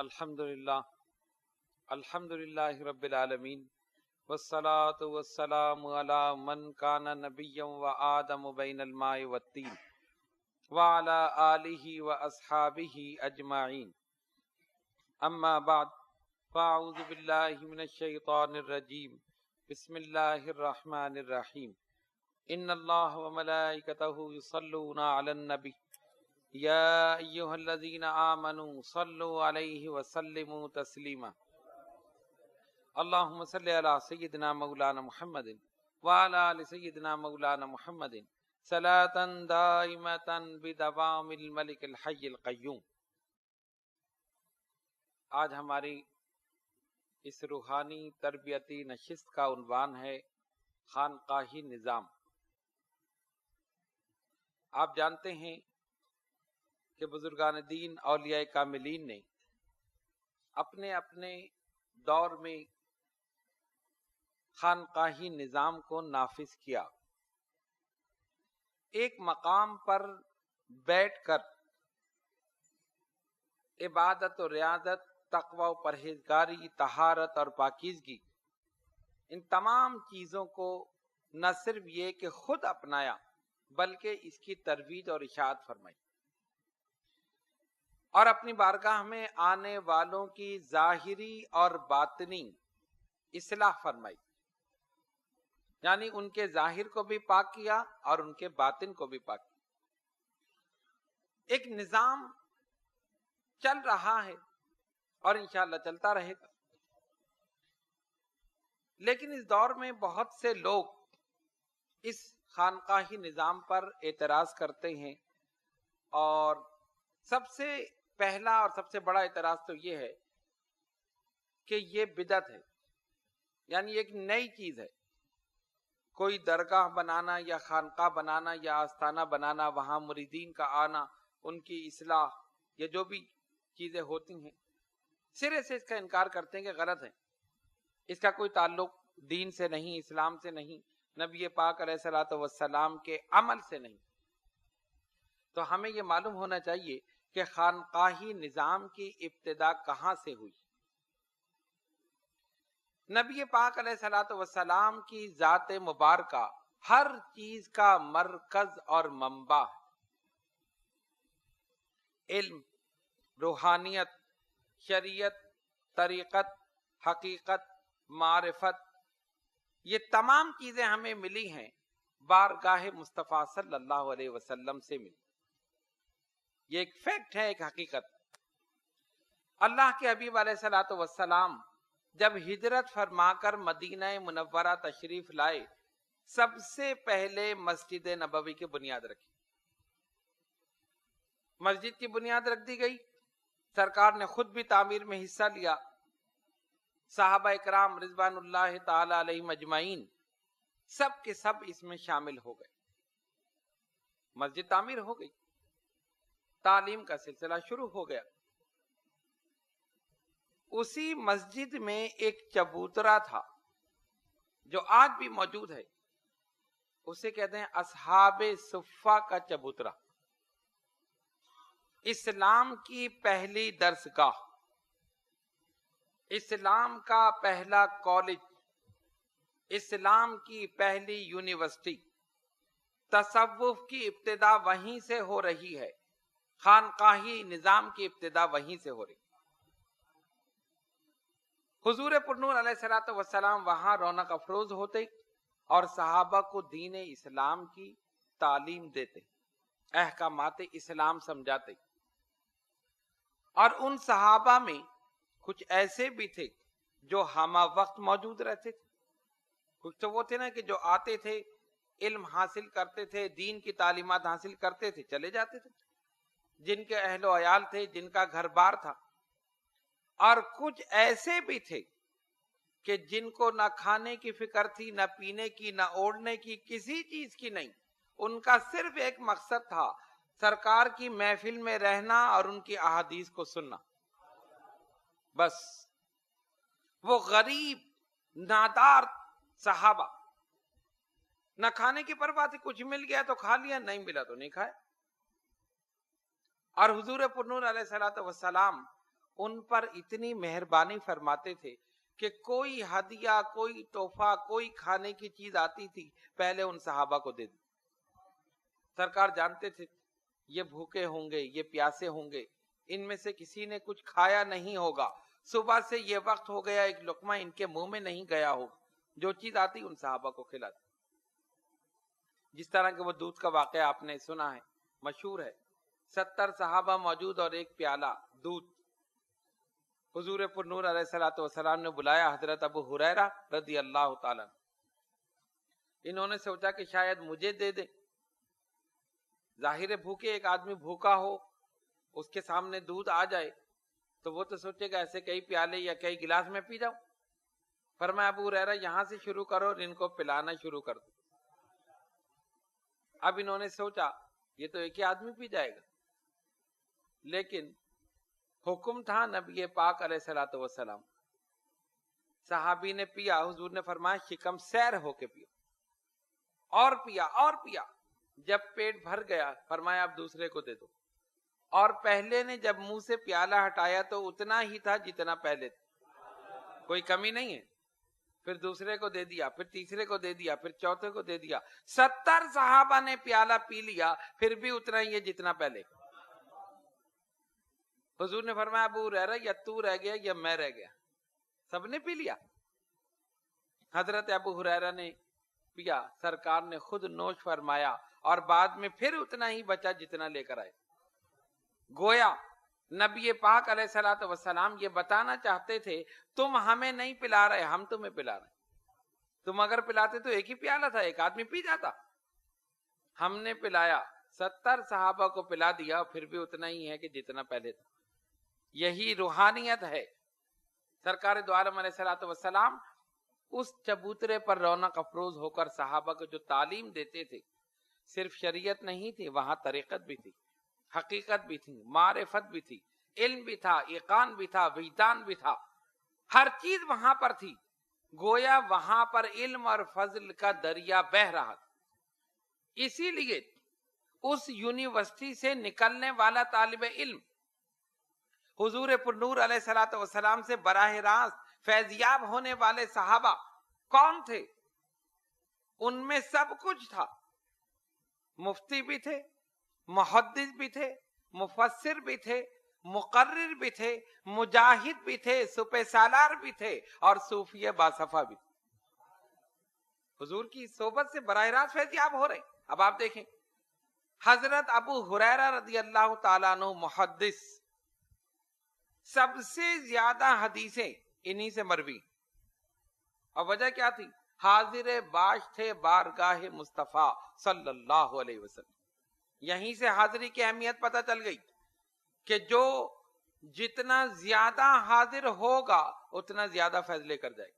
الحمدللہ رب العالمین والصلاة والسلام علی من کان نبیا و آدم بین الماء والطین وعلی آلہ و اصحابہ اجمعین اما بعد فاعوذ باللہ من الشیطان الرجیم بسم اللہ الرحمن الرحیم ان اللہ و ملائکتہ یصلون علی النبی یا ایہا الذین آمنوا صلوا علیہ وسلموا تسلیما اللہم صلی علی سیدنا مولانا محمد وعلی آل سیدنا مولانا محمد صلاة دائمة بدوام الملک الحی القیوم۔ آج ہماری اس روحانی تربیتی نشست کا عنوان ہے خانقاہی نظام۔ آپ جانتے ہیں کہ بزرگان دین اولیاء کاملین نے اپنے اپنے دور میں خانقاہی نظام کو نافذ کیا۔ ایک مقام پر بیٹھ کر عبادت و ریاضت، تقوی و پرہیزگاری، طہارت اور پاکیزگی، ان تمام چیزوں کو نہ صرف یہ کہ خود اپنایا بلکہ اس کی ترویج اور اشاعت فرمائی، اور اپنی بارگاہ میں آنے والوں کی ظاہری اور باطنی اصلاح فرمائی، یعنی ان کے ظاہر کو بھی پاک کیا اور ان کے باطن کو بھی پاک کیا۔ ایک نظام چل رہا ہے اور انشاءاللہ چلتا رہے گا، لیکن اس دور میں بہت سے لوگ اس خانقاہی نظام پر اعتراض کرتے ہیں، اور سب سے پہلا اور سب سے بڑا اعتراض تو یہ ہے کہ یہ بدعت ہے، یعنی ایک نئی چیز ہے۔ کوئی درگاہ بنانا یا خانقاہ بنانا یا آستانہ بنانا، وہاں مریدین کا آنا، ان کی اصلاح، یہ جو بھی چیزیں ہوتی ہیں، سرے سے اس کا انکار کرتے ہیں کہ غلط ہے، اس کا کوئی تعلق دین سے نہیں، اسلام سے نہیں، نبی پاک علیہ الصلوۃ والسلام کے عمل سے نہیں۔ تو ہمیں یہ معلوم ہونا چاہیے کہ خانقاہی نظام کی ابتدا کہاں سے ہوئی۔ نبی پاک علیہ الصلوۃ والسلام کی ذات مبارکہ ہر چیز کا مرکز اور منبع ہے۔ علم، روحانیت، شریعت، طریقت، حقیقت، معرفت، یہ تمام چیزیں ہمیں ملی ہیں بارگاہ مصطفیٰ صلی اللہ علیہ وسلم سے ملی۔ یہ ایک فیکٹ ہے، ایک حقیقت۔ اللہ کے حبیب علیہ الصلوۃ والسلام جب ہجرت فرما کر مدینہ منورہ تشریف لائے، سب سے پہلے مسجد نبوی کی بنیاد رکھی۔ مسجد کی بنیاد رکھ دی گئی، سرکار نے خود بھی تعمیر میں حصہ لیا، صحابہ اکرام رضوان اللہ تعالی علیہم اجمعین سب کے سب اس میں شامل ہو گئے۔ مسجد تعمیر ہو گئی، تعلیم کا سلسلہ شروع ہو گیا۔ اسی مسجد میں ایک چبوترا تھا جو آج بھی موجود ہے، اسے کہتے ہیں اصحاب صفہ کا چبوترا۔ اسلام کی پہلی درسگاہ، اسلام کا پہلا کالج، اسلام کی پہلی یونیورسٹی، تصوف کی ابتدا وہیں سے ہو رہی ہے، خانقاہی نظام کی ابتدا وہیں سے ہو رہی ہے۔ حضور پرنور علیہ الصلوۃ والسلام وہاں رونق افروز ہوتے اور صحابہ کو دین اسلام کی تعلیم دیتے، احکامات اسلام سمجھاتے، اور ان صحابہ میں کچھ ایسے بھی تھے جو ہمہ وقت موجود رہتے تھے، کچھ تو وہ تھے نا کہ جو آتے تھے، علم حاصل کرتے تھے، دین کی تعلیمات حاصل کرتے تھے، چلے جاتے تھے، جن کے اہل و عیال تھے، جن کا گھر بار تھا، اور کچھ ایسے بھی تھے کہ جن کو نہ کھانے کی فکر تھی، نہ پینے کی، نہ اوڑھنے کی، کسی چیز کی نہیں، ان کا صرف ایک مقصد تھا، سرکار کی محفل میں رہنا اور ان کی احادیث کو سننا، بس۔ وہ غریب نادار صحابہ، نہ کھانے کی پرواہ تھی، کچھ مل گیا تو کھا لیا، نہیں ملا تو نہیں کھایا۔ اور حضور پرنور علیہ الصلوۃ والسلام ان پر اتنی مہربانی فرماتے تھے کہ کوئی ہدیہ، کوئی تحفہ، کوئی کھانے کی چیز آتی تھی پہلے ان صحابہ کو دے دی. سرکار جانتے تھے یہ بھوکے ہوں گے، یہ پیاسے ہوں گے، ان میں سے کسی نے کچھ کھایا نہیں ہوگا، صبح سے یہ وقت ہو گیا ایک لقمہ ان کے منہ میں نہیں گیا ہوگا، جو چیز آتی ان صحابہ کو کھلاتی. جس طرح کہ وہ دودھ کا واقعہ آپ نے سنا ہے، مشہور ہے. 70 صحابہ موجود اور ایک پیالہ دودھ. حضور پر نور علیہ الصلوۃ والسلام نے بلایا حضرت ابو ہریرہ رضی اللہ تعالیٰ. انہوں نے سوچا کہ شاید مجھے دے دیں. ظاہر بھوکے، ایک آدمی بھوکا ہو اس کے سامنے دودھ آ جائے تو وہ تو سوچے گا ایسے کئی پیالے یا کئی گلاس میں پی جاؤں. فرمایا ابو ہریرہ یہاں سے شروع کرو اور ان کو پلانا شروع کر دو. اب انہوں نے سوچا یہ تو ایک ہی آدمی پی جائے گا، لیکن حکم تھا نبی پاک علیہ الصلوۃ والسلام. صحابی نے پیا، حضور نے فرمایا شکم سیر ہو کے پیا، اور پیا اور پیا. جب پیٹ بھر گیا فرمایا اب دوسرے کو دے دو. اور پہلے نے جب منہ سے پیالہ ہٹایا تو اتنا ہی تھا جتنا پہلے تھا، کوئی کمی نہیں ہے. پھر دوسرے کو دے دیا، پھر تیسرے کو دے دیا، پھر چوتھے کو دے دیا. 70 صحابہ نے پیالہ پی لیا، پھر بھی اتنا ہی ہے جتنا پہلے. حضور نے فرمایا ابو ہریرہ یا تو رہ گیا یا میں رہ گیا، سب نے پی لیا. حضرت ابو ہریرہ نے پیا، سرکار نے خود نوش فرمایا اور بعد میں پھر اتنا ہی بچا جتنا لے کر آئے. گویا نبی پاک علیہ الصلوۃ والسلام یہ بتانا چاہتے تھے تم ہمیں نہیں پلا رہے، ہم تمہیں پلا رہے. تم اگر پلاتے تو ایک ہی پیالہ تھا، ایک آدمی پی جاتا. ہم نے پلایا، 70 صحابہ کو پلا دیا، پھر بھی اتنا ہی ہے کہ جتنا پہلے تھا. یہی روحانیت ہے. سرکار دو عالم علیہ الصلوۃ والسلام اس چبوترے پر رونق افروز ہو کر صحابہ کو جو تعلیم دیتے تھے، صرف شریعت نہیں تھی، وہاں طریقت بھی تھی، حقیقت بھی تھی، معرفت بھی تھی، علم بھی تھا، ایقان بھی تھا، وجدان بھی تھا. ہر چیز وہاں پر تھی. گویا وہاں پر علم اور فضل کا دریا بہ رہا تھا. اسی لیے اس یونیورسٹی سے نکلنے والا طالب علم حضور پر نور علیہ الصلوۃ والسلام سے براہ راست فیضیاب ہونے والے صحابہ کون تھے؟ ان میں سب کچھ تھا. مفتی بھی تھے، محدث بھی تھے، مفسر بھی تھے، مقرر بھی تھے، مجاہد بھی تھے، سپہ سالار بھی تھے اور صوفی باصفا بھی تھے. حضور کی صحبت سے براہ راست فیضیاب ہو رہے. اب آپ دیکھیں حضرت ابو ہریرہ رضی اللہ تعالیٰ عنہ محدث، سب سے زیادہ حدیثیں انہی سے مروی. اور وجہ کیا تھی؟ حاضر باش تھے بارگاہ مصطفیٰ صلی اللہ علیہ وسلم. یہیں سے حاضری کی اہمیت پتہ چل گئی کہ جو جتنا زیادہ حاضر ہوگا اتنا زیادہ فیض لے کر جائے.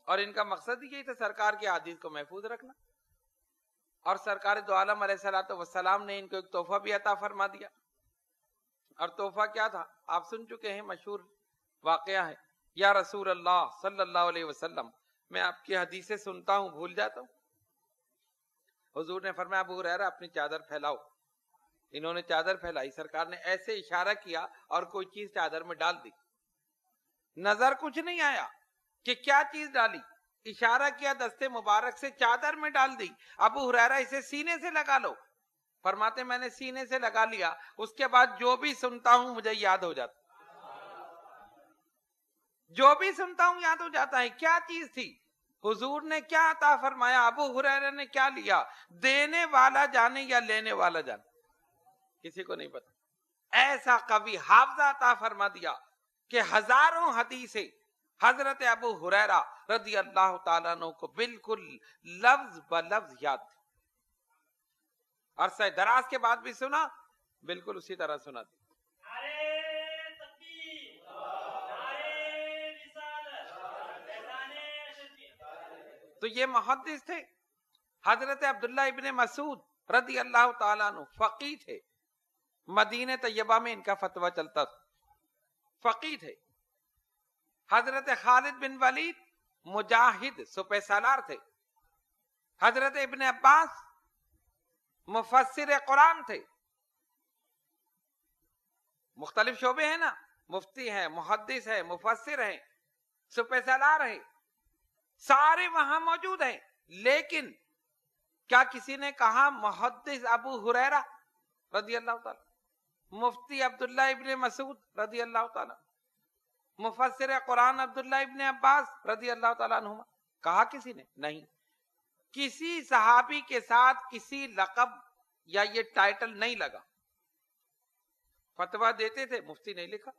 اور ان کا مقصد یہی تھا سرکار کے حدیث کو محفوظ رکھنا. اور سرکار دو عالم علیہ الصلوۃ والسلام نے ان کو ایک تحفہ بھی عطا فرما دیا. اور تحفہ کیا تھا آپ سن چکے ہیں، مشہور واقعہ ہے. یا رسول اللہ صلی اللہ علیہ وسلم، میں آپ کی حدیثیں سنتا ہوں بھول جاتا ہوں. حضور نے فرمایا ابو ہریرہ اپنی چادر پھیلاؤ. انہوں نے چادر پھیلائی. سرکار نے ایسے اشارہ کیا اور کوئی چیز چادر میں ڈال دی. نظر کچھ نہیں آیا کہ کیا چیز ڈالی. اشارہ کیا دستے مبارک سے، چادر میں ڈال دی. ابو ہریرہ اسے سینے سے لگا لو. فرماتے میں نے سینے سے لگا لیا، اس کے بعد جو بھی سنتا ہوں مجھے یاد ہو جاتا، جو بھی سنتا ہوں یاد ہو جاتا ہے. کیا چیز تھی؟ حضور نے کیا عطا فرمایا؟ ابو ہریرہ نے کیا لیا؟ دینے والا جانے یا لینے والا جانے، کسی کو نہیں پتا. ایسا قوی حافظہ عطا فرما دیا کہ ہزاروں حدیثیں حضرت ابو ہریرہ رضی اللہ تعالیٰ عنہ کو بالکل لفظ بلفظ یاد تھی. عرصہ دراز کے بعد بھی سنا، بالکل اسی طرح سنا تھی. تو یہ محدث تھے. حضرت عبداللہ ابن مسعود رضی اللہ تعالیٰ عنہ فقیہ تھے. مدینہ طیبہ میں ان کا فتویٰ چلتا تھا، فقیہ تھے. حضرت خالد بن ولید مجاہد سپہ سالار تھے. حضرت ابن عباس مفسر قرآن تھے. مختلف شعبے ہیں نا، مفتی ہیں, محدث ہیں, مفسر ہیں, سپہ سالار ہیں, سارے وہاں موجود ہیں. لیکن کیا کسی نے کہا محدث ابو ہریرہ رضی اللہ تعالی, مفتی عبداللہ ابن مسعود رضی اللہ تعالی, مفسر قرآن عبداللہ ابن عباس رضی اللہ تعالیٰ عنہما, کہا کسی نے؟ نہیں. کسی صحابی کے ساتھ کسی لقب یا یہ ٹائٹل نہیں لگا. فتویٰ دیتے تھے, مفتی نہیں لکھا.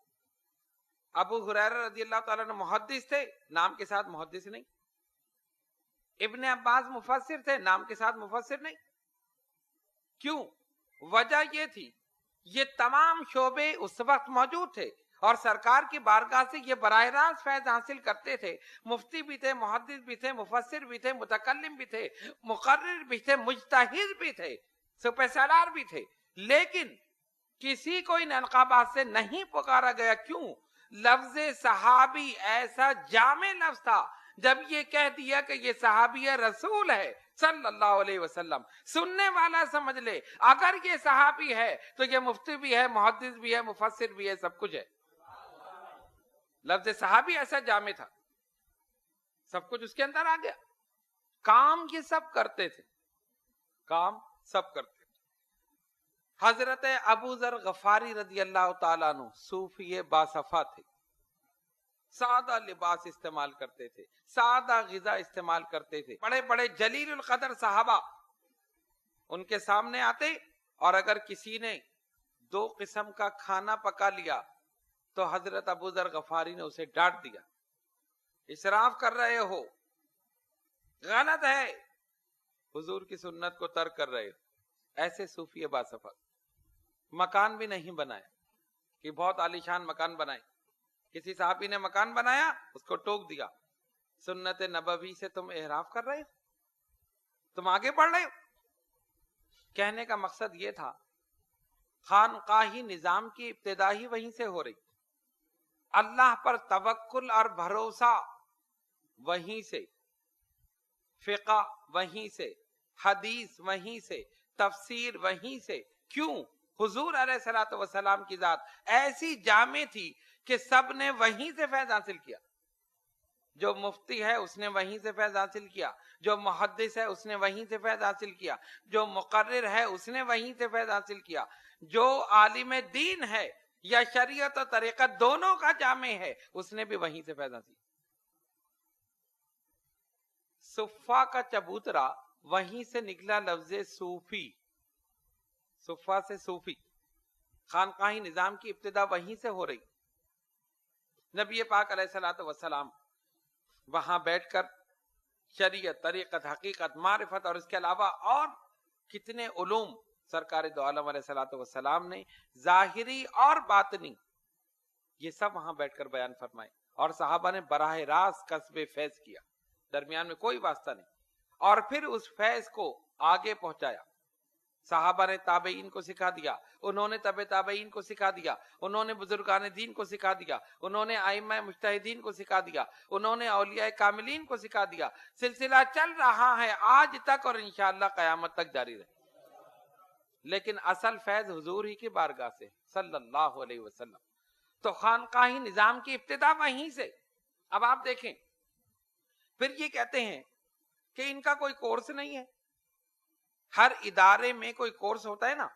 ابو ہریرہ رضی اللہ تعالیٰ عنہ محدث تھے, نام کے ساتھ محدث نہیں. ابن عباس مفسر تھے, نام کے ساتھ مفسر نہیں. کیوں؟ وجہ یہ تھی, یہ تمام شعبے اس وقت موجود تھے اور سرکار کی بارگاہ سے یہ براہ راست فیض حاصل کرتے تھے. مفتی بھی تھے, محدث بھی تھے, مفسر بھی تھے, متکلم بھی تھے, مقرر بھی تھے, مجتہد بھی تھے, سپہ سالار بھی تھے. لیکن کسی کو ان القابات سے نہیں پکارا گیا. کیوں؟ لفظ صحابی ایسا جامع لفظ تھا. جب یہ کہہ دیا کہ یہ صحابی رسول ہے صلی اللہ علیہ وسلم, سننے والا سمجھ لے اگر یہ صحابی ہے تو یہ مفتی بھی ہے, محدث بھی ہے, مفسر بھی ہے, سب کچھ ہے. لفظ صحابی ایسا جامع تھا, سب کچھ اس کے اندر آ گیا. کام یہ سب کرتے تھے, کام سب کرتے تھے. حضرت ابو ذر غفاری رضی اللہ تعالیٰ عنہ صوفی باصفا تھے, سادہ لباس استعمال کرتے تھے, سادہ غذا استعمال کرتے تھے. بڑے بڑے جلیل القدر صحابہ ان کے سامنے آتے اور اگر کسی نے 2 قسم کا کھانا پکا لیا تو حضرت ابو ذر غفاری نے اسے ڈانٹ دیا, اسراف کر رہے ہو, غلط ہے, حضور کی سنت کو ترک کر رہے ہو. ایسے صوفی باصفا. مکان بھی نہیں بنایا کہ بہت عالیشان مکان بنائے. کسی صحابی نے مکان بنایا, اس کو ٹوک دیا, سنت نبوی سے تم احراف کر رہے ہو, تم آگے بڑھ رہے ہو. کہنے کا مقصد یہ تھا, خانقاہی نظام کی ابتدا ہی وہیں سے ہو رہی. اللہ پر توکل اور بھروسہ وہیں سے, فقہ وہیں سے, حدیث وہیں سے, تفسیر وہیں سے. کیوں؟ حضور علیہ الصلوۃ والسلام کی ذات ایسی جامع تھی کہ سب نے وہیں سے فیض حاصل کیا. جو مفتی ہے اس نے وہیں سے فیض حاصل کیا, جو محدث ہے اس نے وہیں سے فیض حاصل کیا, جو مقرر ہے اس نے وہیں سے فیض حاصل کیا, جو عالم دین ہے یا شریعت و طریقت دونوں کا جامع ہے اس نے بھی وہیں سے فیض حاصل کیا. صفا کا چبوترا وہیں سے نکلا لفظ صوفی, صفا سے صوفی. خانقاہی نظام کی ابتدا وہیں سے ہو رہی. نبی پاک علیہ الصلوۃ والسلام وہاں بیٹھ کر شریعت, طریقت, حقیقت, معرفت اور اس کے علاوہ اور کتنے علوم سرکار دو عالم علیہ الصلوۃ والسلام نے ظاہری اور باطنی یہ سب وہاں بیٹھ کر بیان فرمائے. اور صحابہ نے براہ راست کسب فیض کیا, درمیان میں کوئی واسطہ نہیں, اور پھر اس فیض کو آگے پہنچایا. صحابہ نے تابعین کو سکھا دیا, انہوں نے تبع تابعین کو سکھا دیا, انہوں نے بزرگان دین کو سکھا دیا, انہوں نے ائمہ مجتہدین کو سکھا دیا, انہوں نے اولیاء کاملین کو سکھا دیا. سلسلہ چل رہا ہے آج تک اور انشاءاللہ قیامت تک جاری رہے. لیکن اصل فیض حضور ہی کی بارگاہ سے صلی اللہ علیہ وسلم. تو خانقاہی نظام کی ابتدا وہیں سے. اب آپ دیکھیں, پھر یہ کہتے ہیں کہ ان کا کوئی کورس نہیں ہے. ہر ادارے میں کوئی کورس ہوتا ہے نا.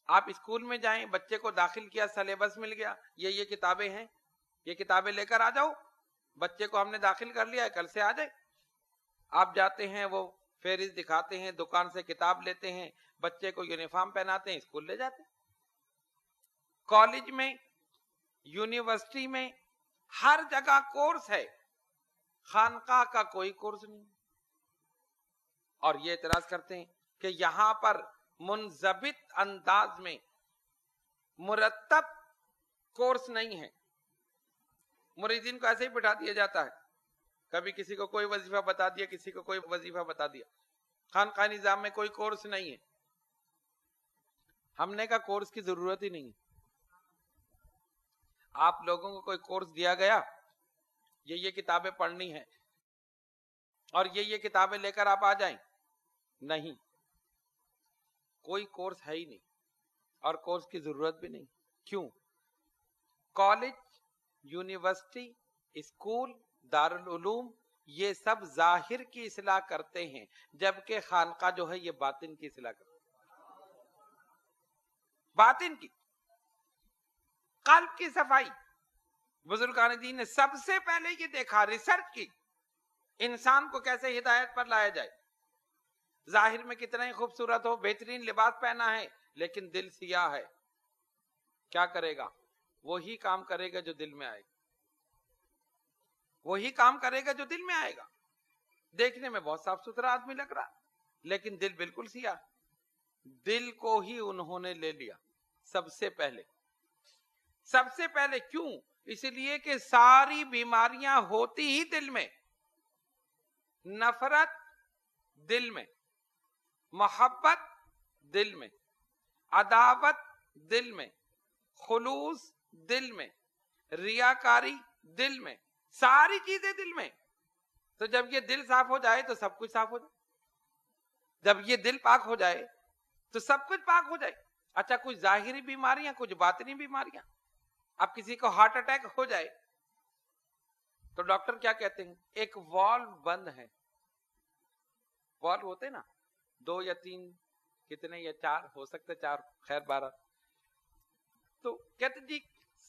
آپ اسکول میں جائیں, بچے کو داخل کیا, سلیبس مل گیا, یہ کتابیں ہیں, یہ کتابیں لے کر آ جاؤ. بچے کو ہم نے داخل کر لیا ہے, کل سے آ جائے. آپ جاتے ہیں, وہ فہرست دکھاتے ہیں, دکان سے کتاب لیتے ہیں, بچے کو یونیفارم پہناتے ہیں, اسکول لے جاتے ہیں. کالج میں, یونیورسٹی میں, ہر جگہ کورس ہے, خانقاہ کا کوئی کورس نہیں. اور یہ اعتراض کرتے ہیں کہ یہاں پر منضبط انداز میں مرتب کورس نہیں ہے, مریدین کو ایسے ہی بٹھا دیا جاتا ہے, کبھی کسی کو کوئی وظیفہ بتا دیا, کسی کو کوئی وظیفہ بتا دیا. خانقاہ نظام میں کوئی کورس نہیں ہے. ہم نے کہا کورس کی ضرورت ہی نہیں ہے. آپ لوگوں کو کوئی کورس دیا گیا, یہ کتابیں پڑھنی ہیں اور یہ کتابیں لے کر آپ آ جائیں, نہیں, کوئی کورس ہے ہی نہیں اور کورس کی ضرورت بھی نہیں. کیوں؟ کالج یونیورسٹی، اسکول، دارالعلوم، یہ سب ظاہر کی اصلاح کرتے ہیں، جبکہ خانقاہ جو ہے یہ باطن کی اصلاح کرتے ہیں، باطن کی، قلب کی صفائی۔ بزرگان دین نے سب سے پہلے یہ دیکھا، ریسرچ کی، انسان کو کیسے ہدایت پر لایا جائے۔ ظاہر میں کتنا ہی خوبصورت ہو، بہترین لباس پہنا ہے، لیکن دل سیاہ ہے، کیا کرے گا؟ وہی کام کرے گا جو دل میں آئے گا، وہی کام کرے گا جو دل میں آئے گا۔ دیکھنے میں بہت صاف ستھرا آدمی لگ رہا، لیکن دل بالکل سیاہ۔ دل کو ہی انہوں نے لے لیا سب سے پہلے، سب سے پہلے۔ کیوں؟ اس لیے کہ ساری بیماریاں ہوتی ہی دل میں، نفرت دل میں، محبت دل میں، عداوت دل میں، خلوص دل میں، ریاکاری دل میں، ساری چیزیں دل میں۔ تو جب یہ دل صاف ہو جائے تو سب کچھ صاف ہو جائے، جب یہ دل پاک ہو جائے تو سب کچھ پاک ہو جائے۔ اچھا، کچھ ظاہری بیماریاں، کچھ باطنی بیماریاں۔ اب کسی کو ہارٹ اٹیک ہو جائے تو ڈاکٹر کیا کہتے ہیں؟ ایک والو بند ہے، والو ہوتے نا، 2 یا 3، کتنے یا 4 ہو سکتے، 4، خیر 12، تو کہتے جی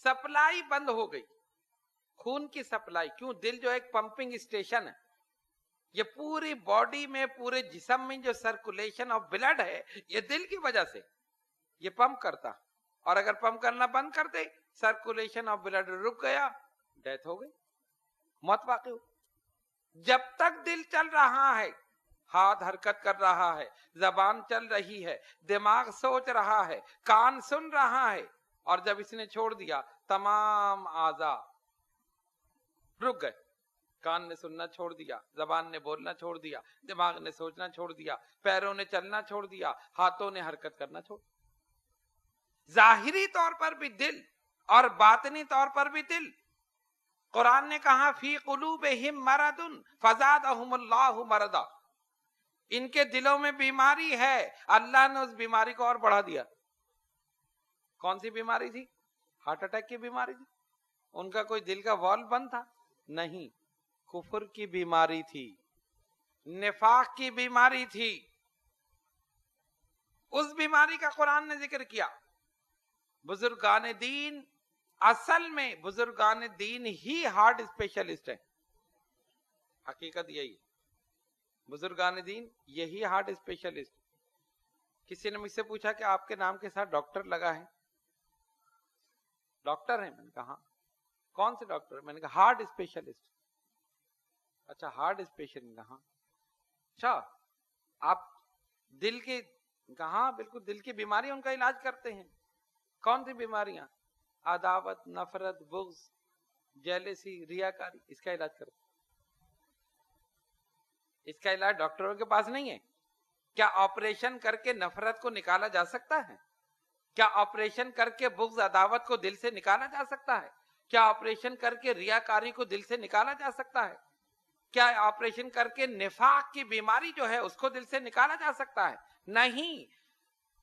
سپلائی بند ہو گئی، خون کی سپلائی۔ کیوں؟ دل جو ایک پمپنگ اسٹیشن ہے، یہ پوری باڈی میں، پورے جسم میں جو سرکولیشن آف بلڈ ہے، یہ دل کی وجہ سے یہ پمپ کرتا، اور اگر پمپ کرنا بند کر دے، سرکولیشن آف بلڈ رک گیا، ڈیتھ ہو گئی، موت واقع ہو۔ جب تک دل چل رہا ہے، ہاتھ حرکت کر رہا ہے، زبان چل رہی ہے، دماغ سوچ رہا ہے، کان سن رہا ہے، اور جب اس نے چھوڑ دیا، تمام اعضاء رک گئے۔ کان نے سننا چھوڑ دیا، زبان نے بولنا چھوڑ دیا، دماغ نے سوچنا چھوڑ دیا، پیروں نے چلنا چھوڑ دیا، ہاتھوں نے حرکت کرنا چھوڑ دیا۔ ظاہری طور پر بھی دل اور باطنی طور پر بھی دل۔ قرآن نے کہا فی قلوبہم مرض فزادہم اللہ مرضا، ان کے دلوں میں بیماری ہے، اللہ نے اس بیماری کو اور بڑھا دیا۔ کون سی بیماری تھی؟ ہارٹ اٹیک کی بیماری تھی؟ ان کا کوئی دل کا والو بند تھا؟ نہیں، کفر کی بیماری تھی، نفاق کی بیماری تھی۔ اس بیماری کا قرآن نے ذکر کیا۔ بزرگان دین، اصل میں بزرگان دین ہی ہارٹ اسپیشلسٹ ہیں، حقیقت یہی ہے، بزرگان دین یہی ہارٹ اسپیشلسٹ۔ کسی نے مجھ سے پوچھا کہ آپ کے نام کے ساتھ ڈاکٹر لگا ہے، ڈاکٹر ہیں؟ میں نے کہا ہاں۔ کون سے ڈاکٹر؟ میں نے کہا ہارٹ اسپیشلسٹ۔ اچھا ہارٹ اسپیشلسٹ، ہاں اچھا آپ دل کے؟ کہاں بالکل دل کی بیماری ان کا علاج کرتے ہیں۔ کون سی بیماریاں؟ عداوت، نفرت، بغض، جیلسی، ریاکاری، اس کا علاج کرتے ہیں۔ اس کا علاج ڈاکٹروں کے پاس نہیں ہے۔ کیا آپریشن کر کے نفرت کو نکالا جا سکتا ہے؟ کیا آپریشن کر کے بغض، عداوت کو دل سے نکالا جا سکتا ہے؟ کیا آپریشن کر کے ریاکاری کو دل سے نکالا جا سکتا ہے؟ کیا آپریشن کر کے نفاق کی بیماری جو ہے اس کو دل سے نکالا جا سکتا ہے؟ نہیں،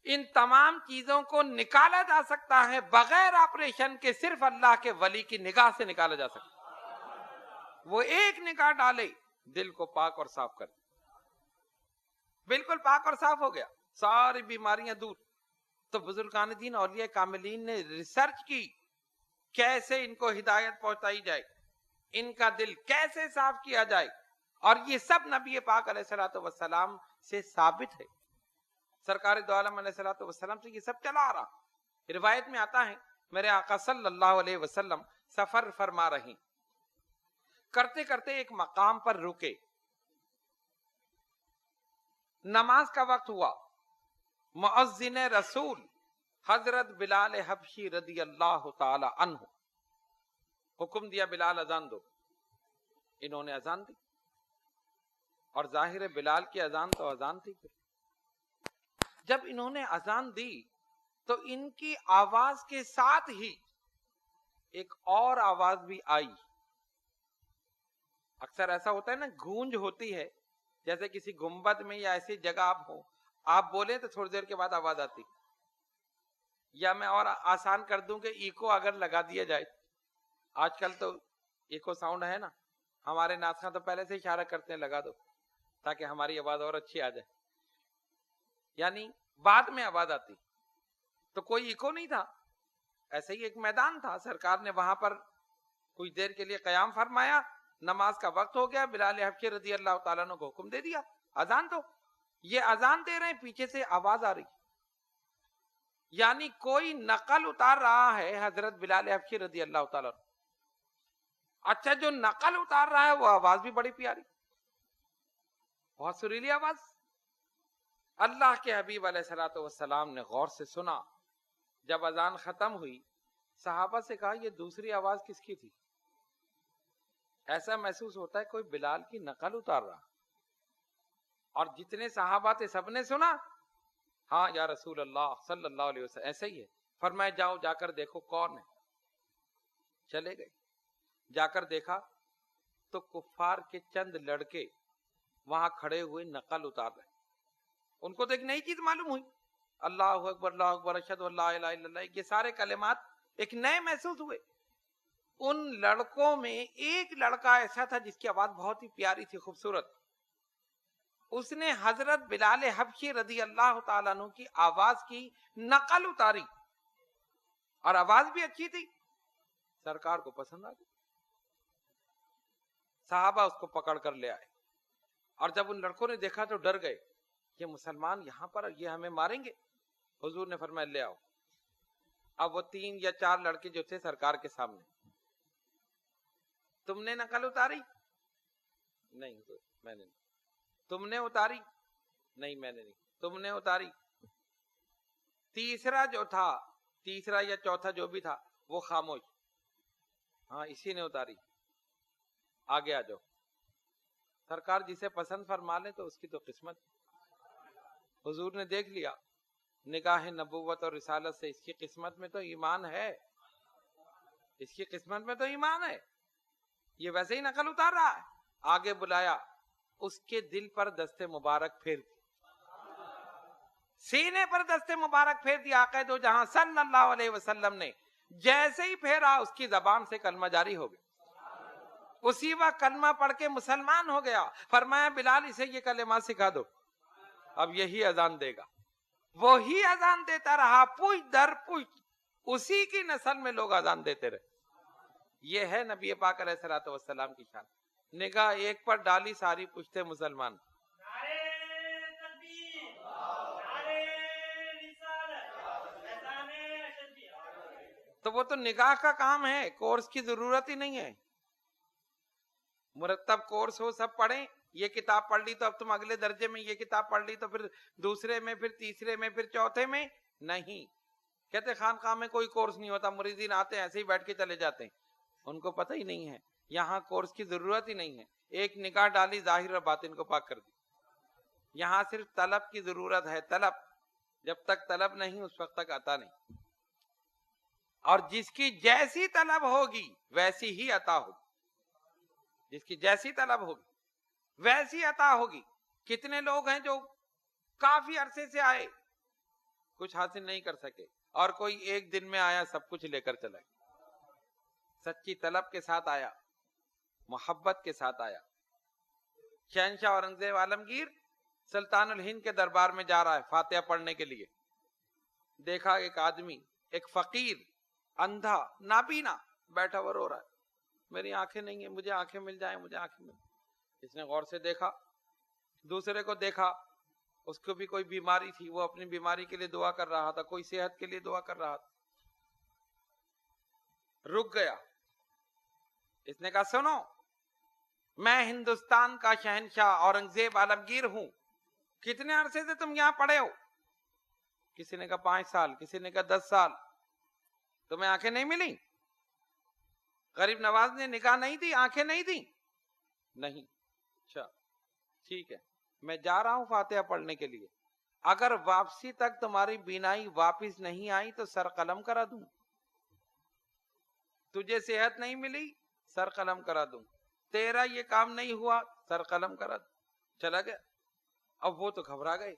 ان تمام چیزوں کو نکالا جا سکتا ہے بغیر آپریشن کے، صرف اللہ کے ولی کی نگاہ سے نکالا جا سکتا ہے۔ وہ ایک نگاہ ڈالے، دل کو پاک اور صاف کر، بالکل پاک اور صاف ہو گیا، ساری بیماریاں دور۔ تو بزرگان دین، اولیاء کاملین نے ریسرچ کی، کیسے ان کو ہدایت پہنچائی جائے، ان کا دل کیسے صاف کیا جائے، اور یہ سب نبی پاک علیہ الصلوۃ والسلام سے ثابت ہے۔ سرکار دو عالم علیہ الصلوۃ والسلام سے یہ سب چلا آ رہا۔ روایت میں آتا ہے میرے آقا صلی اللہ علیہ وسلم سفر فرما رہے، کرتے کرتے ایک مقام پر رکے، نماز کا وقت ہوا، مؤذن رسول حضرت بلال حبشی رضی اللہ تعالی عنہ حکم دیا بلال اذان دو۔ انہوں نے اذان دی، اور ظاہر بلال کی اذان تو اذان تھی۔ جب انہوں نے اذان دی تو ان کی آواز کے ساتھ ہی ایک اور آواز بھی آئی۔ اکثر ایسا ہوتا ہے نا، گونج ہوتی ہے، جیسے کسی گنبد میں یا ایسی جگہ آپ ہو، آپ بولیں تو تھوڑی دیر کے بعد آواز آتی، یا میں اور آسان کر دوں کہ ایکو اگر لگا دیا جائے، آج کل تو ایکو ساؤنڈ ہے نا, ہمارے ناطخواں تو پہلے سے اشارہ کرتے ہیں لگا دو تاکہ ہماری آواز اور اچھی آ جائے, یعنی بعد میں آواز آتی. تو کوئی ایکو نہیں تھا, ایسے ہی ایک میدان تھا, سرکار نے وہاں پر کچھ دیر کے لیے قیام فرمایا, نماز کا وقت ہو گیا, بلال حبشی رضی اللہ تعالیٰ عنہ کو حکم دے دیا اذان دو. یہ اذان دے رہے ہیں, پیچھے سے آواز آ رہی, یعنی کوئی نقل اتار رہا ہے حضرت بلال حبشی رضی اللہ تعالیٰ عنہ. اچھا جو نقل اتار رہا ہے وہ آواز بھی بڑی پیاری, بہت سریلی آواز. اللہ کے حبیب علیہ الصلوۃ والسلام نے غور سے سنا. جب اذان ختم ہوئی, صحابہ سے کہا یہ دوسری آواز کس کی تھی؟ ایسا محسوس ہوتا ہے کوئی بلال کی نقل اتار رہا. اور جتنے صحابہ تھے سب نے سنا, ہاں یا رسول اللہ صلی اللہ علیہ وسلم ایسا ہی ہے. فرمایا جاؤ جا کر دیکھو کون ہے. چلے گئے, جا کر دیکھا تو کفار کے چند لڑکے وہاں کھڑے ہوئے نقل اتار رہے. ان کو تو ایک نئی چیز معلوم ہوئی, اللہ اکبر اللہ اکبر اشہد ان لا الہ الا اللہ, یہ سارے کلمات ایک نئے محسوس ہوئے. ان لڑکوں میں ایک لڑکا ایسا تھا جس کی آواز بہت ہی پیاری تھی, خوبصورت. اس نے حضرت بلال حبشی رضی اللہ تعالیٰ عنہ کی آواز کی نقل اتاری, اور آواز بھی اچھی تھی. سرکار کو پسند آ گئی. صحابہ اس کو پکڑ کر لے آئے, اور جب ان لڑکوں نے دیکھا تو ڈر گئے, یہ مسلمان یہاں پر, یہ ہمیں ماریں گے. حضور نے فرمایا لے آؤ. اب وہ 3 یا 4 لڑکے جو تھے سرکار کے سامنے, تم نے نقل اتاری؟ نہیں میں نے نہیں. تم نے اتاری؟ نہیں میں نے نہیں. تم نے اتاری؟ تیسرا جو تھا, تیسرا یا چوتھا جو بھی تھا وہ خاموش, ہاں اسی نے اتاری, آگے آ جاؤ. سرکار جسے پسند فرما لے تو اس کی تو قسمت. حضور نے دیکھ لیا, نگاہ نبوت اور رسالت سے اس کی قسمت میں تو ایمان ہے, اس کی قسمت میں تو ایمان ہے, یہ ویسے ہی نقل اتار رہا ہے. آگے بلایا, اس کے دل پر دست مبارک پھیر دی, سینے پر دست مبارک پھیر دیا. آقا دو جہاں صلی اللہ علیہ وسلم نے جیسے ہی پھیرا اس کی زبان سے کلمہ جاری ہو گیا. اسی وقت کلمہ پڑھ کے مسلمان ہو گیا. فرمایا بلال اسے یہ کلمات سکھا دو, اب یہی اذان دے گا. وہی اذان دیتا رہا, پوچھ در پوچھ, اسی کی نسل میں لوگ اذان دیتے رہے. یہ ہے نبی پاک علیہ الصلوۃ والسلام کی شان. نگاہ ایک پر ڈالی, ساری پوچھتے مسلمان. تو وہ تو نگاہ کا کام ہے, کورس کی ضرورت ہی نہیں ہے. مرتب کورس ہو, سب پڑھیں. یہ کتاب پڑھ لی تو اب تم اگلے درجے میں, یہ کتاب پڑھ لی تو پھر دوسرے میں, پھر تیسرے میں, پھر چوتھے میں. نہیں, کہتے خانقاہ میں کوئی کورس نہیں ہوتا, مریدین آتے ہیں ایسے ہی بیٹھ کے چلے جاتے ہیں. ان کو پتہ ہی نہیں ہے یہاں کورس کی ضرورت ہی نہیں ہے. ایک نگاہ ڈالی, ظاہر اور باطن کو پاک کر دی. یہاں صرف طلب کی ضرورت ہے, طلب. جب تک طلب نہیں اس وقت تک عطا نہیں. اور جس کی جیسی طلب ہوگی ویسی ہی عطا ہوگی, جس کی جیسی طلب ہوگی ویسی عطا ہوگی. کتنے لوگ ہیں جو کافی عرصے سے آئے, کچھ حاصل نہیں کر سکے, اور کوئی ایک دن میں آیا سب کچھ لے کر چلا گیا. سچی طلب کے ساتھ آیا, محبت کے ساتھ آیا. شہنشاہ اورنگزیب عالمگیر سلطان الہند کے دربار میں جا رہا ہے فاتحہ پڑھنے کے لیے. دیکھا ایک آدمی, ایک فقیر, اندھا, نابینا, بیٹھا ہوا رو رہا ہے. میری آنکھیں نہیں ہیں, مجھے آنکھیں مل جائیں, مجھے آنکھیں مل. اس نے غور سے دیکھا, دوسرے کو دیکھا, اس کو بھی کوئی بیماری تھی, وہ اپنی بیماری کے لیے دعا کر رہا تھا, کوئی صحت کے لیے دعا کر رہا تھا. رک گیا. اس نے کہا سنو, میں ہندوستان کا شہنشاہ اورنگزیب عالمگیر ہوں. کتنے عرصے سے تم یہاں پڑے ہو؟ کسی نے کہا 5 سال, کسی نے کہا 10 سال. تمہیں آنکھیں نہیں ملی؟ غریب نواز نے نگاہ نہیں دی, آنکھیں نہیں دی؟ نہیں. اچھا ٹھیک ہے, میں جا رہا ہوں فاتحہ پڑھنے کے لیے. اگر واپسی تک تمہاری بینائی واپس نہیں آئی تو سر قلم کرا دوں. تجھے صحت نہیں ملی, سر قلم کرا دوں. تیرا یہ کام نہیں ہوا, سر قلم کرا دوں. چلا گیا. اب وہ تو گھبرا گئے,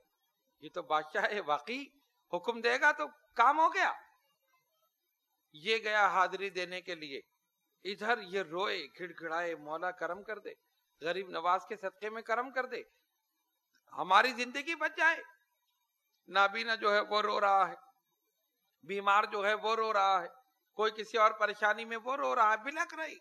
یہ تو بادشاہ ہے, واقعی حکم دے گا تو کام ہو گیا. یہ گیا حاضری دینے کے لیے. ادھر یہ روئے گھڑ گھڑائے، مولا کرم کر دے، غریب نواز کے صدقے میں کرم کر دے، ہماری زندگی بچ جائے۔ نابینا جو ہے وہ رو رہا ہے، بیمار جو ہے وہ رو رہا ہے، کوئی کسی اور پریشانی میں وہ رو رہا ہے، بلک رہی،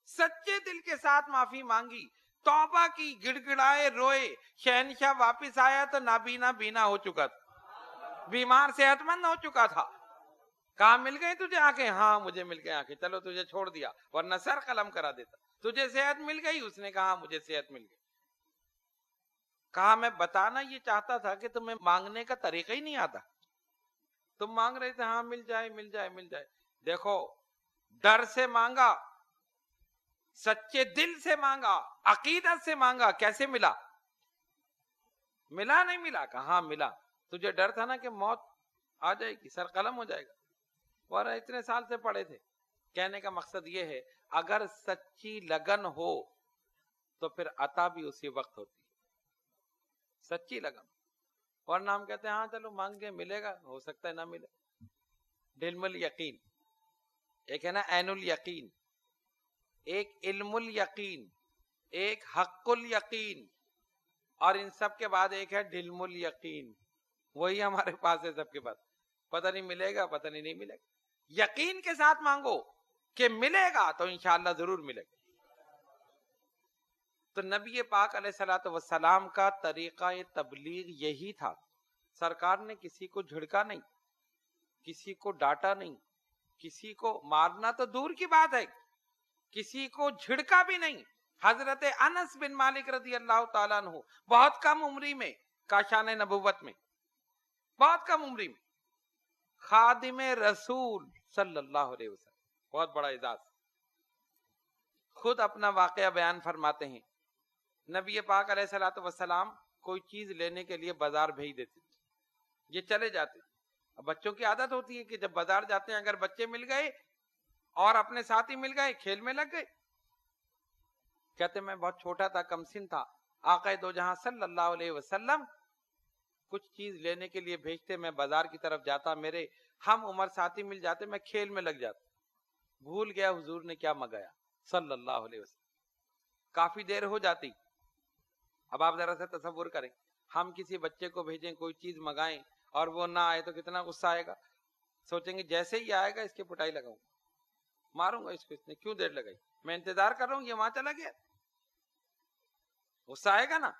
سچے دل کے ساتھ معافی مانگی، توبہ کی، گڑ گڑائے روئے، شہنشاہ واپس آیا تو نابینا بینا ہو چکا تھا، بیمار صحت مند ہو چکا تھا۔ کہاں مل گئی تجھے آنکھیں؟ ہاں مجھے مل گئی آنکھیں، چلو تجھے چھوڑ دیا ورنہ سر قلم کرا دیتا۔ تجھے صحت مل گئی؟ اس نے کہا مجھے صحت مل گئی۔ کہا میں بتانا یہ چاہتا تھا کہ تمہیں مانگنے کا طریقہ ہی نہیں آتا، تم مانگ رہے تھے ہاں مل جائے مل جائے مل جائے۔ دیکھو ڈر سے مانگا، سچے دل سے مانگا، عقیدت سے مانگا، کیسے ملا؟ ملا نہیں ملا؟ کہاں ملا؟ تجھے ڈر تھا نا کہ موت آ جائے گی، سر قلم ہو جائے گا، اور اتنے سال سے پڑے تھے۔ کہنے کا مقصد یہ ہے اگر سچی لگن ہو تو پھر عطا بھی اسی وقت ہوتی ہے، سچی لگن۔ ورنہ ہم کہتے ہیں ہاں چلو مانگ کے ملے گا، ہو سکتا ہے نہ ملے۔ علم الیقین، ایک ہے نا عین الیقین، ایک علم الیقین، ایک حق الیقین، اور ان سب کے بعد ایک ہے ڈلم الیقین، وہی ہمارے پاس ہے سب کے پاس۔ پتہ نہیں ملے گا، پتہ نہیں ملے گا، یقین کے ساتھ مانگو کہ ملے گا تو انشاءاللہ ضرور ملے گا۔ تو نبی پاک علیہ الصلوۃ والسلام کا طریقہ تبلیغ یہی تھا۔ سرکار نے کسی کو جھڑکا نہیں، کسی کو ڈانٹا نہیں، کسی کو مارنا تو دور کی بات ہے، کسی کو جھڑکا بھی نہیں۔ حضرت انس بن مالک رضی اللہ تعالیٰ عنہ بہت کم عمری میں کاشان نبوت میں، بہت کم عمری میں خادم رسول صلی اللہ علیہ وسلم، بہت بڑا اعزاز۔ خود اپنا واقعہ بیان فرماتے ہیں، نبی پاک علیہ الصلوۃ والسلام کوئی چیز لینے کے لیے بازار بھیج دیتے تھے، یہ چلے جاتے۔ اب بچوں کی عادت ہوتی ہے کہ جب بازار جاتے ہیں اگر بچے مل گئے اور اپنے ساتھی مل گئے، کھیل میں لگ گئے۔ کہتے میں بہت چھوٹا تھا، کم سن تھا، آقا دو جہاں صلی اللہ علیہ وسلم کچھ چیز لینے کے لیے بھیجتے، میں بازار کی طرف جاتا، میرے ہم عمر ساتھی مل جاتے، میں کھیل میں لگ جاتا، بھول گیا حضور نے کیا منگایا صلی اللہ علیہ وسلم۔ کافی دیر ہو جاتی۔ اب آپ ذرا سے تصور کریں، ہم کسی بچے کو بھیجیں، کوئی چیز منگائیں اور وہ نہ آئے تو کتنا غصہ آئے گا۔ سوچیں گے جیسے ہی آئے گا اس کی پٹائی لگاؤں، ماروں گا اس کو، اس نے کیوں دیر لگائی، میں انتظار کر رہا ہوں یہ وہاں چلا گیا، غصہ آئے گا نا۔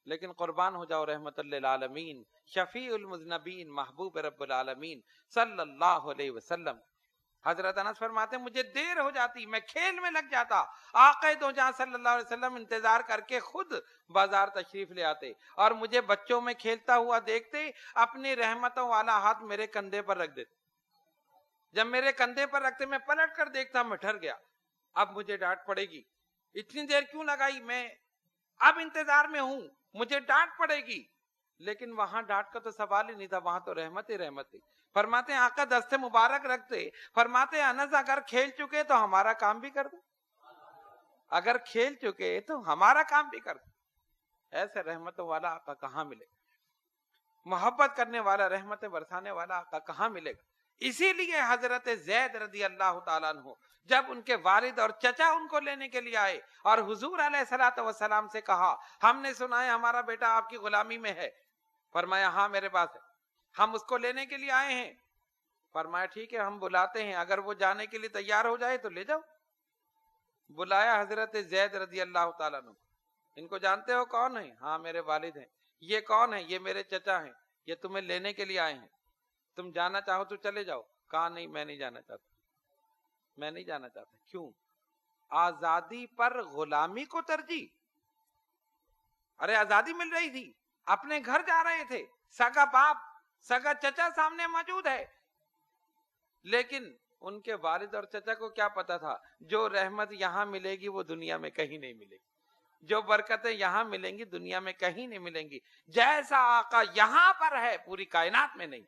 لیکن قربان ہو جاؤ رحمت للعالمین، شفیع المذنبین، محبوب رب العالمین صلی اللہ علیہ وسلم، حضرت انس فرماتے مجھے دیر ہو جاتی، میں کھیل میں لگ جاتا، آقا دو جہاں صلی اللہ علیہ وسلم انتظار کر کے خود بازار تشریف لے آتے اور مجھے بچوں میں کھیلتا ہوا دیکھتے، اپنی رحمتوں والا ہاتھ میرے کندھے پر رکھ دیتے۔ جب میرے کندھے پر رکھتے میں پلٹ کر دیکھتا، میں ٹھر گیا، اب مجھے ڈانٹ پڑے گی، اتنی دیر کیوں لگائی، میں اب انتظار میں ہوں، مجھے ڈانٹ پڑے گی۔ لیکن وہاں ڈانٹ کا تو سوال ہی نہیں تھا، وہاں تو رحمت ہی رحمت تھی۔ فرماتے ہیں آقا دستے مبارک رکھتے، فرماتے ہیں انس اگر کھیل چکے تو ہمارا کام بھی کر دو، اگر کھیل چکے تو ہمارا کام بھی کر دو۔ ایسے رحمتوں والا آقا کہاں ملے گا، محبت کرنے والا، رحمتیں برسانے والا آقا کہاں ملے گا۔ اسی لیے حضرت زید رضی اللہ تعالیٰ عنہ جب ان کے والد اور چچا ان کو لینے کے لیے آئے اور حضور علیہ الصلوۃ والسلام سے کہا ہم نے سنا ہے ہمارا بیٹا آپ کی غلامی میں ہے، فرمایا ہاں میرے پاس ہے، ہم اس کو لینے کے لیے آئے ہیں۔ فرمایا ٹھیک ہے ہم بلاتے ہیں، اگر وہ جانے کے لیے تیار ہو جائے تو لے جاؤ۔ بلایا حضرت زید رضی اللہ تعالیٰ عنہ، ان کو جانتے ہو کون ہیں؟ ہاں میرے والد ہیں۔ یہ کون ہیں؟ یہ میرے چچا ہیں، یہ تمہیں لینے کے لیے آئے ہیں، تم جانا چاہو تو چلے جاؤ۔ کہا نہیں میں نہیں جانا چاہتا، میں نہیں جانا چاہتا۔ کیوں؟ آزادی پر غلامی کو ترجیح؟ ارے آزادی مل رہی تھی، اپنے گھر جا رہے تھے، سگا باپ سگا چچا سامنے موجود ہے، لیکن ان کے والد اور چچا کو کیا پتا تھا جو رحمت یہاں ملے گی وہ دنیا میں کہیں نہیں ملے گی، جو برکتیں یہاں ملیں گی دنیا میں کہیں نہیں ملیں گی، جیسا آقا یہاں پر ہے پوری کائنات میں نہیں۔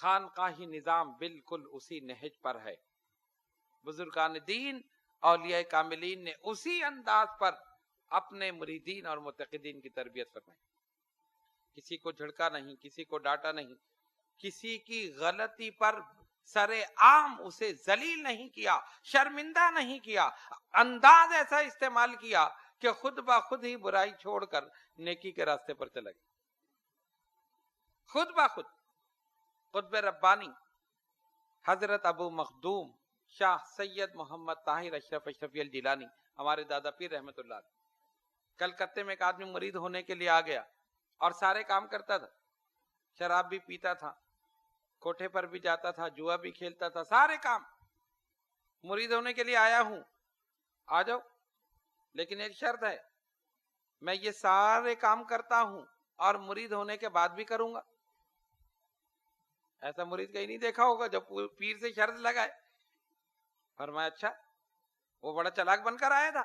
خانقاہی نظام بالکل اسی نہج پر ہے، بزرگان دین اولیاء کاملین نے اسی انداز پر اپنے مریدین اور متقدین کی تربیت فرمائی، کسی کو جھڑکا نہیں، کسی کو ڈانٹا نہیں، کسی کی غلطی پر سر عام اسے ذلیل نہیں کیا، شرمندہ نہیں کیا، انداز ایسا استعمال کیا کہ خود بخود ہی برائی چھوڑ کر نیکی کے راستے پر چلا گیا، خود بخود۔ قطب ربانی حضرت ابو مخدوم شاہ سید محمد طاہر اشرف اشرفی الجیلانی، ہمارے دادا پیر رحمت اللہ علیہ، کلکتے میں ایک آدمی مرید ہونے کے لیے آ گیا اور سارے کام کرتا تھا، شراب بھی پیتا تھا، کوٹھے پر بھی جاتا تھا، جوا بھی کھیلتا تھا، سارے کام۔ مرید ہونے کے لیے آیا ہوں، آ جاؤ، لیکن ایک شرط ہے، میں یہ سارے کام کرتا ہوں اور مرید ہونے کے بعد بھی کروں گا۔ ایسا مرید کہیں نہیں دیکھا ہوگا جو پیر سے شرط لگائے۔ فرمایا اچھا، وہ بڑا چلاک بن کر آیا تھا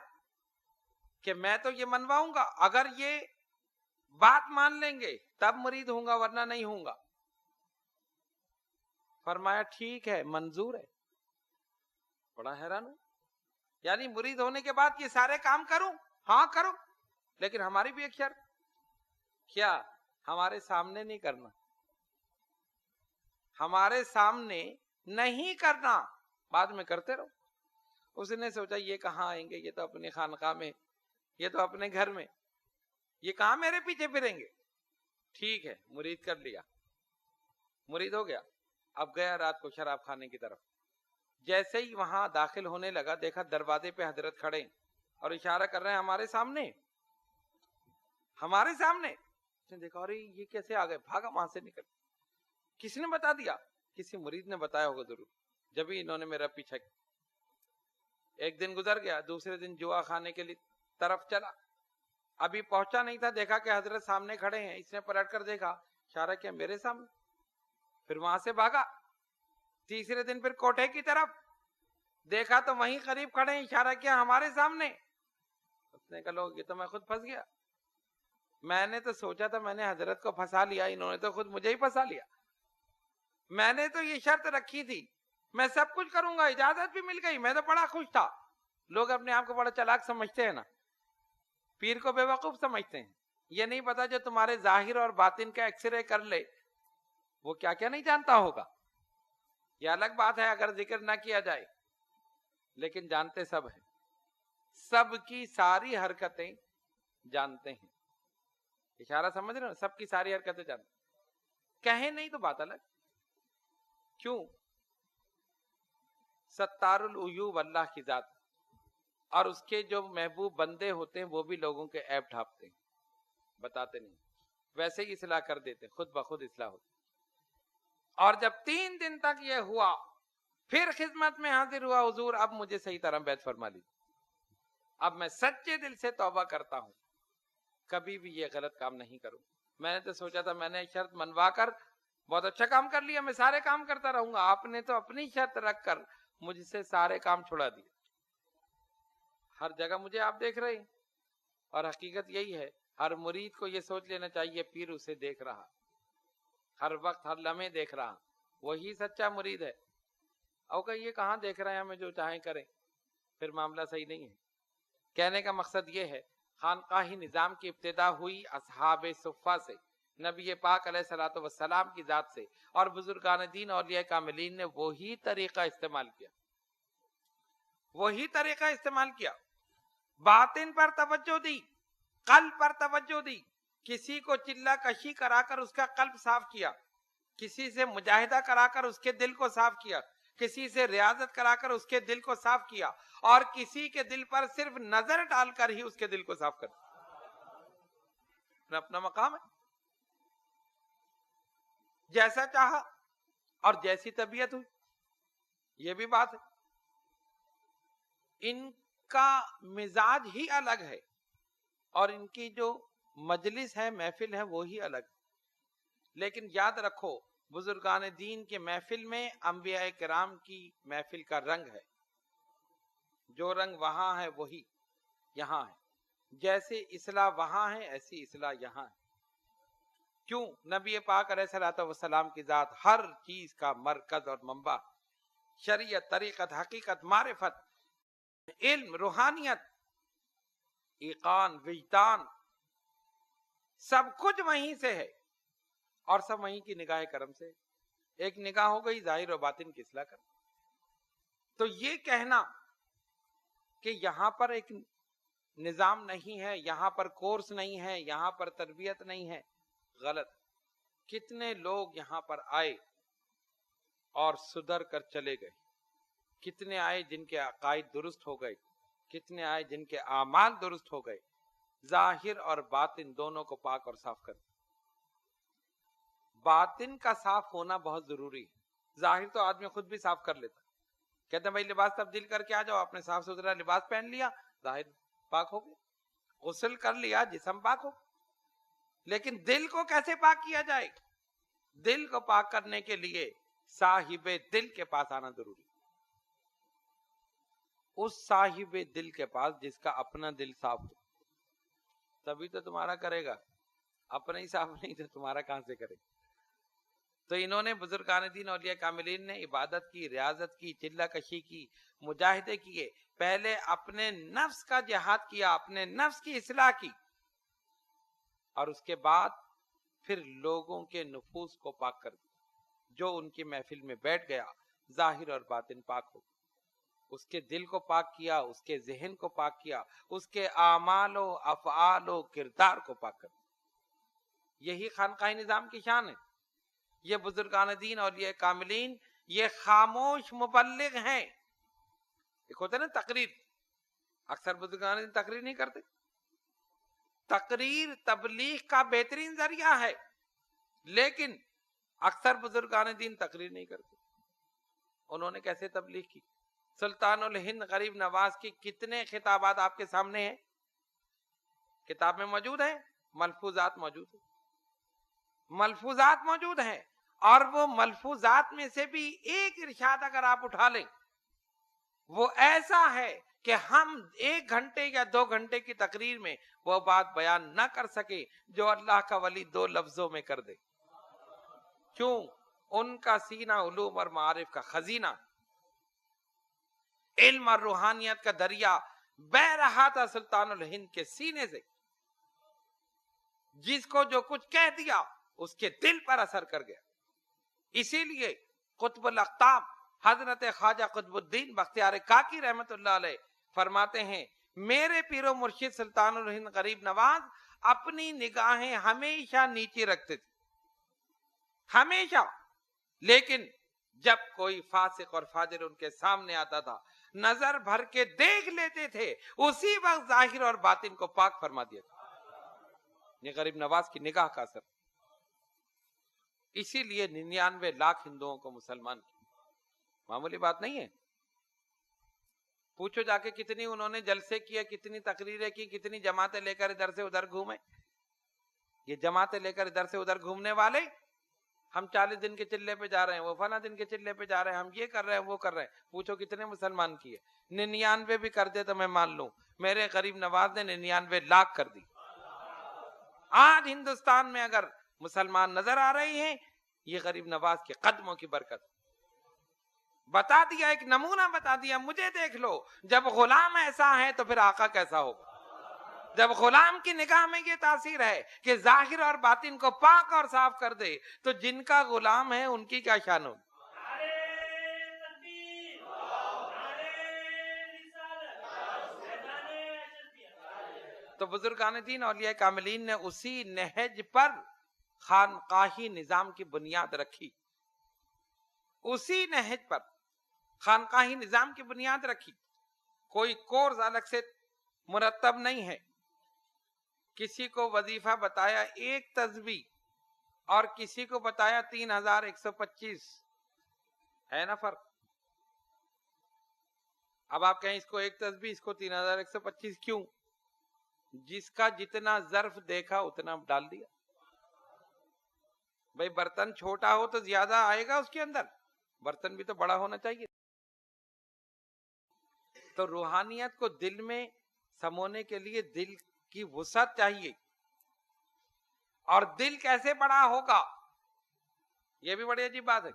کہ میں تو یہ منواؤں گا، اگر یہ بات مان لیں گے تب مرید ہوں گا ورنہ نہیں ہوں گا۔ فرمایا ٹھیک ہے، منظور ہے۔ بڑا حیران ہوں، یعنی مرید ہونے کے بعد یہ سارے کام کروں؟ ہاں کرو، لیکن ہماری بھی ایک شرط، کیا؟ ہمارے سامنے نہیں کرنا، ہمارے سامنے نہیں کرنا، بعد میں کرتے رہو۔ اس نے سوچا یہ کہاں آئیں گے، یہ تو اپنی خانقاہ میں، یہ تو اپنے گھر میں، یہ کہاں میرے پیچھے پھریں گے۔ ٹھیک ہے، مرید کر لیا، مرید ہو گیا۔ اب گیا رات کو شراب کھانے کی طرف، جیسے ہی وہاں داخل ہونے لگا دیکھا دروازے پہ حضرت کھڑے اور اشارہ کر رہے ہیں ہمارے سامنے، ہمارے سامنے۔ اس نے دیکھا ارے یہ کیسے آ گئے، بھاگا وہاں سے نکل۔ کس نے بتا دیا؟ کسی مرید نے بتایا ہوگا ضرور، جب ہی انہوں نے میرا پیچھا کیا۔ ایک دن گزر گیا، دوسرے دن جوا کھانے کے لیے طرف چلا، ابھی پہنچا نہیں تھا، دیکھا کہ حضرت سامنے کھڑے ہیں، اس نے پلٹ کر دیکھا، اشارہ کیا میرے سامنے، پھر وہاں سے بھاگا۔ تیسرے دن پھر کوٹھے کی طرف دیکھا تو وہیں قریب کھڑے ہیں، اشارہ کیا ہمارے سامنے۔ اس نے کہا لوگ یہ تو میں خود پھنس گیا، میں نے تو سوچا تھا میں نے حضرت کو پھنسا لیا، انہوں نے تو خود مجھے ہی پھنسا لیا۔ میں نے تو یہ شرط رکھی تھی میں سب کچھ کروں گا، اجازت بھی مل گئی، میں تو بڑا خوش تھا۔ لوگ اپنے آپ کو بڑا چلاک سمجھتے ہیں نا، پیر کو بے وقوف سمجھتے ہیں، یہ نہیں پتا جو تمہارے ظاہر اور باطن کا ایکس رے کر لے وہ کیا کیا نہیں جانتا ہوگا۔ یہ الگ بات ہے اگر ذکر نہ کیا جائے، لیکن جانتے سب ہیں، سب کی ساری حرکتیں جانتے ہیں۔ اشارہ سمجھ رہے ہو؟ سب کی ساری حرکتیں جانتے ہیں، کہیں نہیں تو بات الگ۔ کیوں؟ ستار العیوب اللہ کی ذات، اور اس کے جو محبوب بندے ہوتے ہیں وہ بھی لوگوں کے عیب ڈھانپتے ہیں، بتاتے نہیں، ویسے ہی اصلاح کر دیتے، خود بخود اصلاح ہوتی۔ اور جب 3 دن تک یہ ہوا، پھر خدمت میں حاضر ہوا، حضور اب مجھے صحیح طرح بیعت فرما لی، اب میں سچے دل سے توبہ کرتا ہوں، کبھی بھی یہ غلط کام نہیں کروں۔ میں نے تو سوچا تھا میں نے شرط منوا کر بہت اچھا کام کر لیا، میں سارے کام کرتا رہوں گا، آپ نے تو اپنی شرط رکھ کر مجھ سے سارے کام چھڑا دیے۔ ہر جگہ مجھے آپ دیکھ رہے ہیں، اور حقیقت یہی ہے، ہر مرید کو یہ سوچ لینا چاہیے پیر اسے دیکھ رہا، ہر وقت ہر لمحے دیکھ رہا، وہی سچا مرید ہے۔ او کہ یہ کہاں دیکھ رہے ہیں ہمیں جو چاہیں کریں، پھر معاملہ صحیح نہیں ہے۔ کہنے کا مقصد یہ ہے، خانقاہی نظام کی ابتدا ہوئی اصحاب صفہ سے، نبی پاک علیہ الصلوۃ والسلام کی ذات سے، اور بزرگان دین اولیاء کاملین نے وہی طریقہ استعمال کیا، وہی طریقہ استعمال کیا، باطن پر توجہ دی، قلب پر توجہ دی، کسی کو چلہ کشی کرا کر اس کا قلب صاف کیا، کسی سے مجاہدہ کرا کر اس کے دل کو صاف کیا، کسی سے ریاضت کرا کر اس کے دل کو صاف کیا، اور کسی کے دل پر صرف نظر ڈال کر ہی اس کے دل کو صاف کر دیا۔ اپنا مقام ہے، جیسا چاہا اور جیسی طبیعت ہوئی، یہ بھی بات ہے۔ ان کا مزاج ہی الگ ہے، اور ان کی جو مجلس ہے، محفل ہے، وہی الگ، لیکن یاد رکھو بزرگان دین کے محفل میں انبیاء کرام کی محفل کا رنگ ہے، جو رنگ وہاں ہے وہی یہاں ہے، جیسے اصلاح وہاں ہے ایسی اصلاح یہاں ہے۔ کیوں؟ نبی پاک علیہ الصلوۃ والسلام کی ذات ہر چیز کا مرکز اور منبع، شریعت، طریقت، حقیقت، معرفت، علم، روحانیت، ایقان، وجدان، سب کچھ وہیں سے ہے، اور سب وہیں کی نگاہ کرم سے۔ ایک نگاہ ہو گئی ظاہر و باطن کی اصلاح کر. تو یہ کہنا کہ یہاں پر ایک نظام نہیں ہے، یہاں پر کورس نہیں ہے، یہاں پر تربیت نہیں ہے، غلط. کتنے لوگ یہاں پر آئے اور سدھر کر چلے گئے، کتنے آئے جن کے عقائد درست ہو گئے، کتنے آئے جن کے اعمال درست ہو گئے. ظاہر اور باطن دونوں کو پاک اور صاف کر. باطن کا صاف ہونا بہت ضروری ہے. ظاہر تو آدمی خود بھی صاف کر لیتا، کہتے ہیں بھائی لباس تبدیل کر کے آ جاؤ، آپ نے صاف ستھرا لباس پہن لیا، ظاہر پاک ہو گیا، غسل کر لیا، جسم پاک ہو. لیکن دل کو کیسے پاک کیا جائے؟ دل کو پاک کرنے کے لیے صاحب دل کے پاس آنا ضروری. اس صاحب دل کے پاس جس کا اپنا دل صاف ہو، تبھی تو تمہارا کرے گا. اپنا ہی صاف نہیں تو تمہارا کہاں سے کرے گا؟ تو انہوں نے بزرگان دین اولیاء کاملین نے عبادت کی، ریاضت کی، چلہ کشی کی، مجاہدے کیے. پہلے اپنے نفس کا جہاد کیا، اپنے نفس کی اصلاح کی، اور اس کے بعد پھر لوگوں کے نفوس کو پاک کر دیا. جو ان کی محفل میں بیٹھ گیا ظاہر اور باطن پاک ہو، اس کے دل کو پاک کیا، اس کے ذہن کو پاک کیا، اس کے اعمال و افعال و کردار کو پاک کر دیا. یہی خانقاہی نظام کی شان ہے. یہ بزرگان دین اور یہ کاملین یہ خاموش مبلغ ہیں. ایک ہوتا ہے نا تقریر، اکثر بزرگان دین تقریر نہیں کرتے. تقریر تبلیغ کا بہترین ذریعہ ہے، لیکن اکثر بزرگان دین تقریر نہیں کرتے. انہوں نے کیسے تبلیغ کی؟ سلطان الہند غریب نواز کی کتنے خطابات آپ کے سامنے ہیں، کتاب میں موجود ہیں، ملفوظات موجود ہیں، ملفوظات موجود ہیں. اور وہ ملفوظات میں سے بھی ایک ارشاد اگر آپ اٹھا لیں، وہ ایسا ہے کہ ہم 1 گھنٹے یا 2 گھنٹے کی تقریر میں وہ بات بیان نہ کر سکے جو اللہ کا ولی 2 لفظوں میں کر دے. کیوں؟ ان کا سینہ علوم اور معارف کا خزینہ، علم اور روحانیت کا دریا بہ رہا تھا سلطان الہند کے سینے سے. جس کو جو کچھ کہہ دیا اس کے دل پر اثر کر گیا. اسی لیے قطب الاقطاب حضرت خواجہ قطب الدین بختیار کاکی رحمت اللہ علیہ فرماتے ہیں، میرے پیر و مرشد سلطان الہند غریب نواز اپنی نگاہیں ہمیشہ نیچے رکھتے تھے، ہمیشہ. لیکن جب کوئی فاسق اور فاجر ان کے سامنے آتا تھا نظر بھر کے دیکھ لیتے تھے، اسی وقت ظاہر اور باطن کو پاک فرما دیا تھا. یہ غریب نواز کی نگاہ کا اثر. اسی لیے 99 لاکھ ہندوؤں کو مسلمان کیا. معمولی بات نہیں ہے. پوچھو جا کے کتنی انہوں نے جلسے کیے، کتنی تقریریں کی، کتنی جماعتیں لے کر ادھر سے ادھر گھومے. یہ جماعتیں لے کر ادھر سے ادھر گھومنے والے، ہم 40 دن کے چلے پہ جا رہے ہیں، وہ فلاں دن کے چلے پہ جا رہے ہیں، ہم یہ کر رہے ہیں، وہ کر رہے ہیں. پوچھو کتنے مسلمان کیے. 99 بھی کر دے تو میں مان لوں، میرے غریب نواز نے 99 لاکھ کر دی. آج ہندوستان میں اگر مسلمان نظر آ رہے ہیں، یہ غریب نواز کے قدموں کی برکت. بتا دیا، ایک نمونہ بتا دیا، مجھے دیکھ لو. جب غلام ایسا ہے تو پھر آقا کیسا ہوگا؟ جب غلام کی نگاہ میں یہ تاثیر ہے کہ ظاہر اور باطن کو پاک اور صاف کر دے، تو جن کا غلام ہے ان کی کیا شان ہوگی؟ تو بزرگان دین اولیاء کاملین نے اسی نہج پر خانقاہی نظام کی بنیاد رکھی، اسی نہج پر خانقاہی نظام کی بنیاد رکھی. کوئی کورس الگ سے مرتب نہیں ہے. کسی کو وظیفہ بتایا 1 تسبیح اور کسی کو بتایا 3125، ہے نا فرق؟ اب آپ کہیں اس کو 1 تسبیح، اس کو 3125، کیوں؟ جس کا جتنا ظرف دیکھا اتنا ڈال دیا. بھئی برتن چھوٹا ہو تو زیادہ آئے گا اس کے اندر، برتن بھی تو بڑا ہونا چاہیے. تو روحانیت کو دل میں سمونے کے لیے دل کی وسعت چاہیے. اور دل کیسے بڑا ہوگا؟ یہ بھی بڑی عجیب بات ہے.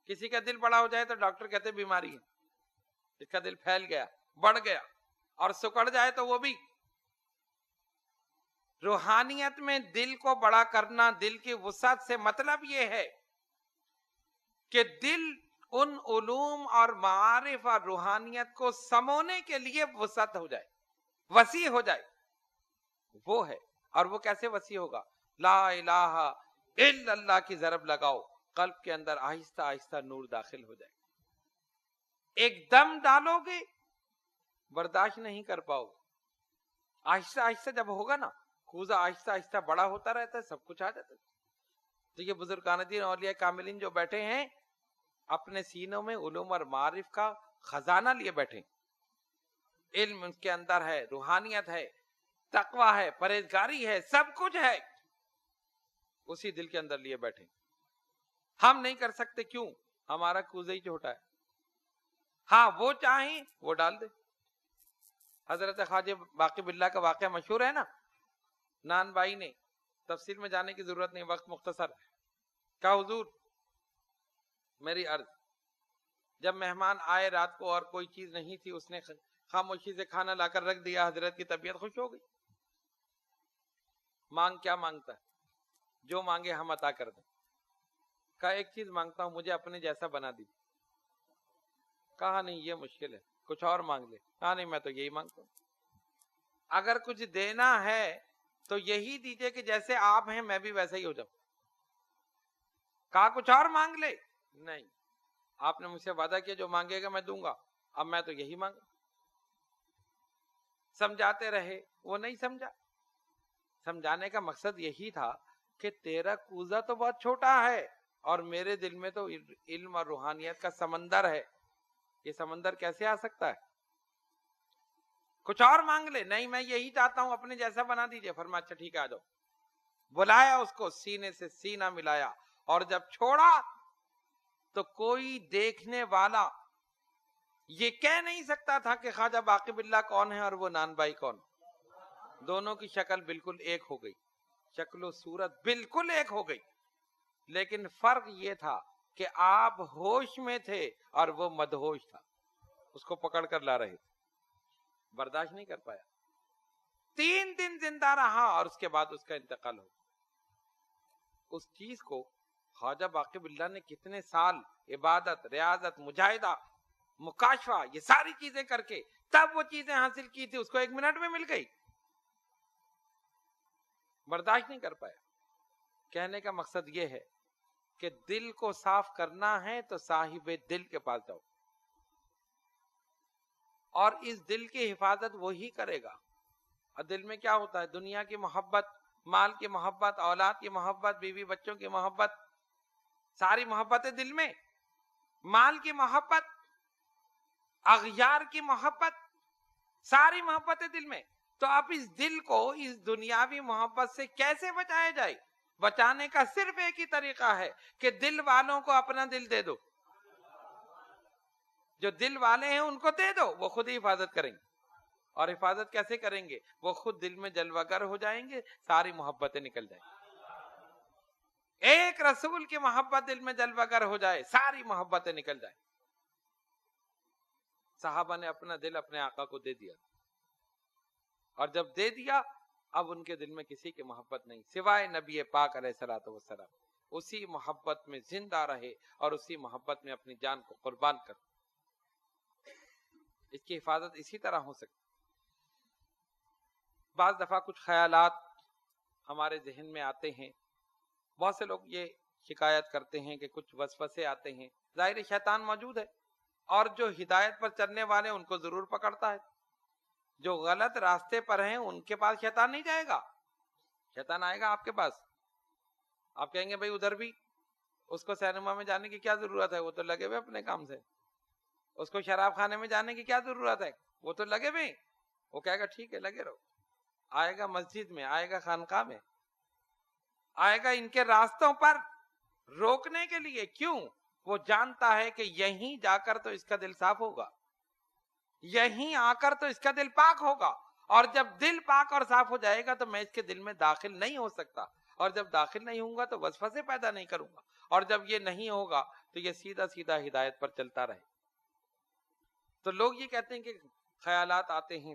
کسی کا دل بڑا ہو جائے تو ڈاکٹر کہتے بیماری ہے، اس کا دل پھیل گیا، بڑھ گیا. اور سکڑ جائے تو وہ بھی. روحانیت میں دل کو بڑا کرنا، دل کی وسعت سے مطلب یہ ہے کہ دل ان علوم اور معارف اور روحانیت کو سمونے کے لیے وسعت ہو جائے، وسیع ہو جائے، وہ ہے۔ اور وہ کیسے وسیع ہوگا؟ لا الہ الا اللہ کی ضرب لگاؤ، قلب کے اندر آہستہ آہستہ نور داخل ہو جائے۔ ایک دم ڈالو گے برداشت نہیں کر پاؤ گے، آہستہ آہستہ جب ہوگا نا، کوزہ آہستہ آہستہ بڑا ہوتا رہتا ہے، سب کچھ آ جاتا ہے۔ تو یہ بزرگان دین اولیاء کاملین جو بیٹھے ہیں اپنے سینوں میں علوم اور معارف کا خزانہ لیے بیٹھے، علم ان کے اندر ہے، روحانیت ہے، تقویٰ ہے، پرہیزگاری ہے، سب کچھ ہے، اسی دل کے اندر لیے بیٹھے۔ ہم نہیں کر سکتے، کیوں؟ ہمارا کوزہ ہی چھوٹا ہے۔ ہاں وہ چاہیں وہ ڈال دے۔ حضرت خواجہ باقی باللہ کا واقعہ مشہور ہے نا، نان بھائی نے، تفصیل میں جانے کی ضرورت نہیں، وقت مختصر ہے، کہا حضور میری عرض، جب مہمان آئے رات کو اور کوئی چیز نہیں تھی، اس نے خاموشی سے کھانا لا کر رکھ دیا، حضرت کی طبیعت خوش ہو گئی۔ مانگ کیا مانگتا ہے؟ جو مانگے ہم عطا کر دیں۔ کہا ایک چیز مانگتا ہوں، مجھے اپنے جیسا بنا دی۔ کہا نہیں یہ مشکل ہے، کچھ اور مانگ لے۔ کہا نہیں میں تو یہی مانگتا ہوں، اگر کچھ دینا ہے تو یہی دیجئے کہ جیسے آپ ہیں میں بھی ویسا ہی ہو جاؤں۔ کہا کچھ اور مانگ لے؟ نہیں، آپ نے مجھ سے وعدہ کیا جو مانگے گا میں دوں گا، اب میں تو یہی مانگا۔ سمجھاتے رہے، وہ نہیں سمجھا۔ سمجھانے کا مقصد یہی تھا کہ تیرا کوزہ تو بہت چھوٹا ہے اور میرے دل میں تو علم اور روحانیت کا سمندر ہے، یہ سمندر کیسے آ سکتا ہے؟ کچھ اور مانگ لے۔ نہیں میں یہی چاہتا ہوں، اپنے جیسا بنا دیجئے۔ فرمایا اچھا ٹھیک ہے آ جاؤ۔ بلایا اس کو، سینے سے سینہ ملایا، اور جب چھوڑا تو کوئی دیکھنے والا یہ کہہ نہیں سکتا تھا کہ خواجہ باقی باللہ کون ہے اور وہ نان بھائی کون۔ دونوں کی شکل بالکل ایک ہو گئی، شکل و صورت بالکل ایک ہو گئی، لیکن فرق یہ تھا کہ آپ ہوش میں تھے اور وہ مدہوش تھا، اس کو پکڑ کر لا رہے تھے، برداشت نہیں کر پایا۔ 3 دن زندہ رہا اور اس کے بعد اس کا انتقال ہو۔ اس چیز کو خواجہ باقی باللہ نے کتنے سال عبادت، ریاضت، مجاہدہ، مکاشفہ، یہ ساری چیزیں کر کے تب وہ چیزیں حاصل کی تھی، اس کو 1 منٹ میں مل گئی، برداشت نہیں کر پایا۔ کہنے کا مقصد یہ ہے کہ دل کو صاف کرنا ہے تو صاحب دل کے پاس جاؤ، اور اس دل کی حفاظت وہی کرے گا۔ اور دل میں کیا ہوتا ہے؟ دنیا کی محبت، مال کی محبت، اولاد کی محبت، بیوی بچوں کی محبت، ساری محبتیں دل میں، مال کی محبت، اغیار کی محبت، ساری محبتیں دل میں۔ تو اب اس دل کو اس دنیاوی محبت سے کیسے بچایا جائے؟ بچانے کا صرف ایک ہی طریقہ ہے کہ دل والوں کو اپنا دل دے دو، جو دل والے ہیں ان کو دے دو، وہ خود ہی حفاظت کریں گے۔ اور حفاظت کیسے کریں گے؟ وہ خود دل میں جلوہ گر ہو جائیں گے، ساری محبتیں نکل جائیں گی۔ ایک رسول کی محبت دل میں جلوہ گر ہو جائے، ساری محبتیں نکل جائیں۔ صحابہ نے اپنا دل اپنے آقا کو دے دیا، اور جب دے دیا اب ان کے دل میں کسی کی محبت نہیں سوائے نبی پاک علیہ الصلوۃ والسلام۔ اسی محبت میں زندہ رہے اور اسی محبت میں اپنی جان کو قربان کر۔ اس کی حفاظت اسی طرح ہو سکتی۔ بعض دفعہ کچھ خیالات ہمارے ذہن میں آتے ہیں، بہت سے لوگ یہ شکایت کرتے ہیں کہ کچھ وسوسے آتے ہیں، ظاہر شیطان موجود ہے، اور جو ہدایت پر چلنے والے ان کو ضرور پکڑتا ہے، جو غلط راستے پر ہیں ان کے پاس شیطان نہیں جائے گا، شیطان آئے گا آپ کے پاس۔ آپ کہیں گے بھائی ادھر بھی اس کو سینما میں جانے کی کیا ضرورت ہے، وہ تو لگے ہوئے اپنے کام سے۔ اس کو شراب خانے میں جانے کی کیا ضرورت ہے، وہ تو لگے ہوئے۔ وہ کہے گا ٹھیک ہے لگے رہو، آئے گا مسجد میں، آئے گا خانقاہ میں، آئے گا ان کے راستوں پر روکنے کے لیے۔ کیوں؟ وہ جانتا ہے کہ یہیں جا کر تو اس کا دل صاف ہوگا، یہیں آ کر تو اس کا دل پاک ہوگا، اور جب دل پاک اور صاف ہو جائے گا تو میں اس کے دل میں داخل نہیں ہو سکتا، اور جب داخل نہیں ہوں گا تو وسوسے پیدا نہیں کروں گا، اور جب یہ نہیں ہوگا تو یہ سیدھا سیدھا ہدایت پر چلتا رہے۔ تو لوگ یہ کہتے ہیں کہ خیالات آتے ہیں،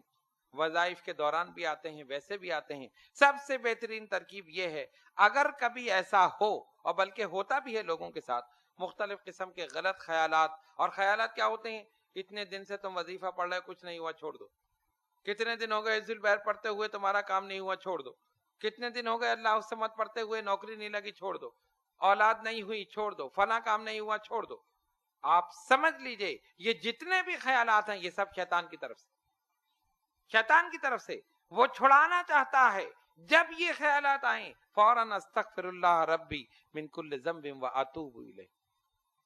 وظائف کے دوران بھی آتے ہیں، ویسے بھی آتے ہیں۔ سب سے بہترین ترکیب یہ ہے، اگر کبھی ایسا ہو، اور بلکہ ہوتا بھی ہے لوگوں کے ساتھ، مختلف قسم کے غلط خیالات. اور خیالات کیا ہوتے ہیں؟ اتنے دن سے تم وظیفہ پڑھ رہے کچھ نہیں ہوا چھوڑ دو. کتنے دن ہو گئے عز البہر پڑھتے ہوئے تمہارا کام نہیں ہوا چھوڑ دو. کتنے دن ہو گئے اللہ الصمد پڑھتے ہوئے نوکری نہیں لگی چھوڑ دو. اولاد نہیں ہوئی چھوڑ دو. فلاں کام نہیں ہوا چھوڑ دو. آپ سمجھ لیجئے یہ جتنے بھی خیالات ہیں یہ سب شیطان کی طرف سے، شیطان کی طرف سے وہ چھڑانا چاہتا ہے. جب یہ خیالات آئیں فوراً استغفر اللہ ربی من کل ذنب واتوب الیہ،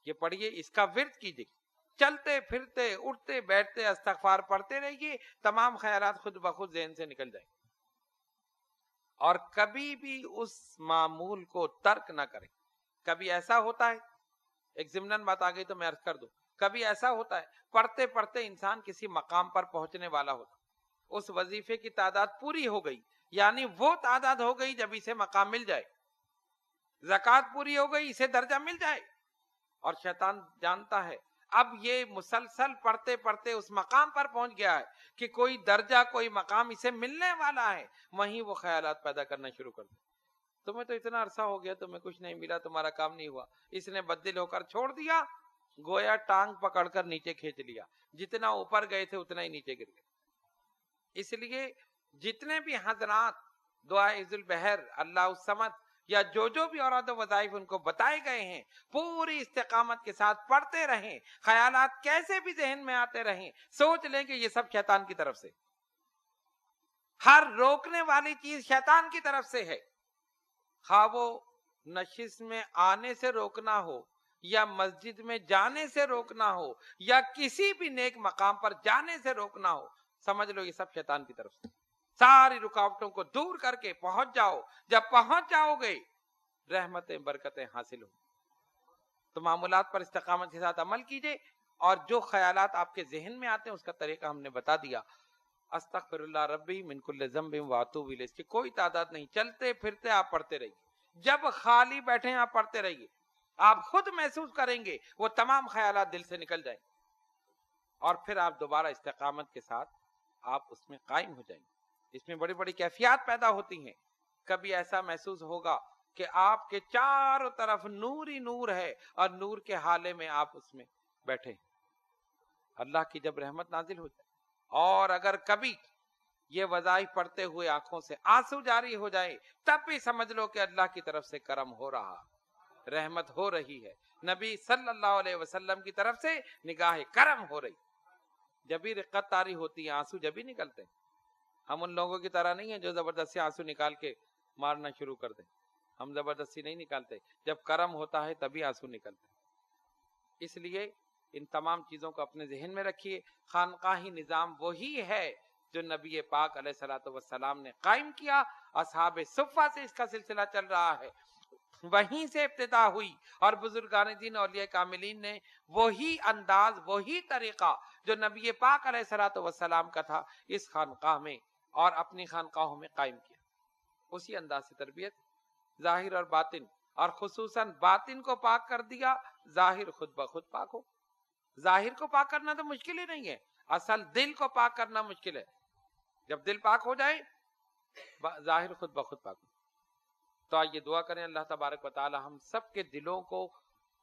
یہ پڑھیے، اس کا ورد کیجیے. چلتے پھرتے اٹھتے بیٹھتے استغفار پڑھتے رہیے، تمام خیالات خود بخود ذہن سے نکل جائیں. اور کبھی بھی اس معمول کو ترک نہ کریں. کبھی ایسا ہوتا ہے، ایک ضمناً بات آ گئی تو میں عرض کر دوں، کبھی ایسا ہوتا ہے پڑھتے پڑھتے انسان کسی مقام پر پہنچنے والا ہوتا، اس وظیفے کی تعداد پوری ہو گئی، یعنی وہ تعداد ہو گئی جب اسے مقام مل جائے، زکوٰۃ پوری ہو گئی اسے درجہ مل جائے. اور شیطان جانتا ہے اب یہ مسلسل پڑھتے پڑھتے اس مقام پر پہنچ گیا ہے کہ کوئی درجہ کوئی مقام اسے ملنے والا ہے، وہیں وہ خیالات پیدا کرنا شروع کر دے. تمہیں تو اتنا عرصہ ہو گیا تمہیں کچھ نہیں ملا، تمہارا کام نہیں ہوا. اس نے بددل ہو کر چھوڑ دیا، گویا ٹانگ پکڑ کر نیچے کھینچ لیا، جتنا اوپر گئے تھے اتنا ہی نیچے گر گئے. اس لیے جتنے بھی حضرات دعا عز البہر، اللہ الصمد یا جو بھی اوراد و وظائف ان کو بتائے گئے ہیں پوری استقامت کے ساتھ پڑھتے رہیں. خیالات کیسے بھی ذہن میں آتے رہیں، سوچ لیں کہ یہ سب شیطان کی طرف سے، ہر روکنے والی چیز شیطان کی طرف سے ہے. خواہ وہ نشست میں آنے سے روکنا ہو یا مسجد میں جانے سے روکنا ہو یا کسی بھی نیک مقام پر جانے سے روکنا ہو، سمجھ لو یہ سب شیطان کی طرف سے. ساری رکاوٹوں کو دور کر کے پہنچ جاؤ. جب پہنچ جاؤ گے رحمتیں برکتیں حاصل ہوں. تو معمولات پر استقامت کے ساتھ عمل کیجئے. اور جو خیالات آپ کے ذہن میں آتے ہیں اس کا طریقہ ہم نے بتا دیا. استغفر اللہ ربی من کل ذنب واتوب الیہ، اس کی کوئی تعداد نہیں. چلتے پھرتے آپ پڑھتے رہیے، جب خالی بیٹھے آپ پڑھتے رہیے. آپ خود محسوس کریں گے وہ تمام خیالات دل سے نکل جائیں، اور پھر آپ دوبارہ استقامت کے ساتھ آپ اس میں قائم ہو جائیں گے. اس میں بڑی بڑی کیفیات پیدا ہوتی ہیں. کبھی ایسا محسوس ہوگا کہ آپ کے چاروں طرف نور ہی نور ہے اور نور کے حالے میں آپ اس میں بیٹھے ہیں. اللہ کی جب رحمت نازل ہو جائے، اور اگر کبھی یہ وظائف پڑھتے ہوئے آنکھوں سے آنسو جاری ہو جائے، تب بھی سمجھ لو کہ اللہ کی طرف سے کرم ہو رہا، رحمت ہو رہی ہے. نبی صلی اللہ علیہ وسلم کی طرف سے نگاہ کرم ہو رہی. جب بھی رقت طاری ہوتی ہے آنسو جب بھی نکلتے ہیں. ہم ان لوگوں کی طرح نہیں ہیں جو زبردستی آنسو نکال کے مارنا شروع کر دیں. ہم زبردستی نہیں نکالتے، جب کرم ہوتا ہے تبھی آنسو نکلتے. اس لیے ان تمام چیزوں کو اپنے ذہن میں رکھیے. خانقاہی نظام وہی ہے جو نبی پاک علیہ الصلوۃ والسلام نے قائم کیا. اصحاب صفہ سے اس کا سلسلہ چل رہا ہے، وہیں سے ابتدا ہوئی. اور بزرگان دین اولیاء کاملین نے وہی انداز وہی طریقہ جو نبی پاک علیہ الصلوۃ والسلام کا تھا اس خانقاہ میں اور اپنی خانقاہوں میں قائم کیا. اسی انداز سے تربیت ظاہر اور باطن، اور خصوصاً باطن کو پاک کر دیا، ظاہر خود بخود پاک ہو. ظاہر کو پاک کرنا تو مشکل ہی نہیں ہے، اصل دل کو پاک کرنا مشکل ہے. جب دل پاک ہو جائے ظاہر خود بخود پاک ہو. تو آئیے دعا کریں اللہ تبارک و تعالی ہم سب کے دلوں کو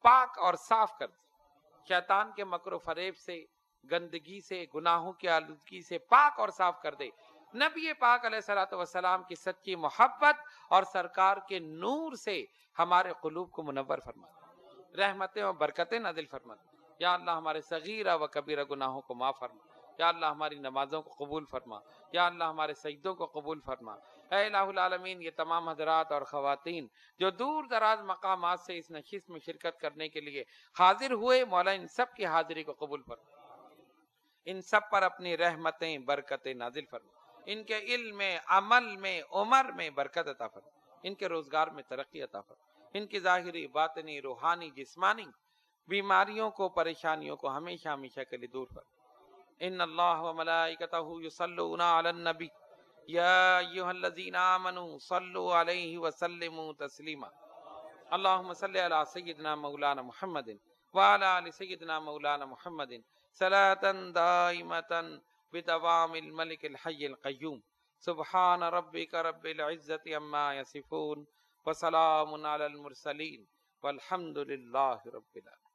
پاک اور صاف کر دے، شیطان کے مکر و فریب سے، گندگی سے، گناہوں کی آلودگی سے پاک اور صاف کر دے. نبی پاک علیہ الصلوۃ والسلام کی سچی محبت اور سرکار کے نور سے ہمارے قلوب کو منور فرما، رحمتیں اور برکتیں نازل فرما. یا اللہ ہمارے صغیرہ و کبیرہ گناہوں کو معاف فرما. یا اللہ ہماری نمازوں کو قبول فرما. یا اللہ ہمارے سجدوں کو قبول فرما. اے الہ العالمین یہ تمام حضرات اور خواتین جو دور دراز مقامات سے اس نشست میں شرکت کرنے کے لیے حاضر ہوئے، مولا ان سب کی حاضری کو قبول فرما. ان سب پر اپنی رحمتیں برکتیں نازل فرما. ان کے علم میں، عمل میں، عمر میں برکت عطا فرما. ان کے روزگار میں ترقی عطا فرما. ان کی ظاہری، باطنی، روحانی، جسمانی بیماریوں کو، پریشانیوں کو ہمیشہ ہمیشہ کے لیے دور فرما. ان اللہ و ملائکتہ یصلون علی النبی یا ایھا الذین آمنوا صلوا علیہ وسلموا تسلیما. اللہم صل علی سیدنا مولانا محمد وعلی آل سیدنا مولانا محمد صلاۃ دائمۃ بدوام الملک الحی القیوم. سبحان ربک رب العزۃ عما یصفون وسلام علی المرسلین والحمد للہ رب العالمین۔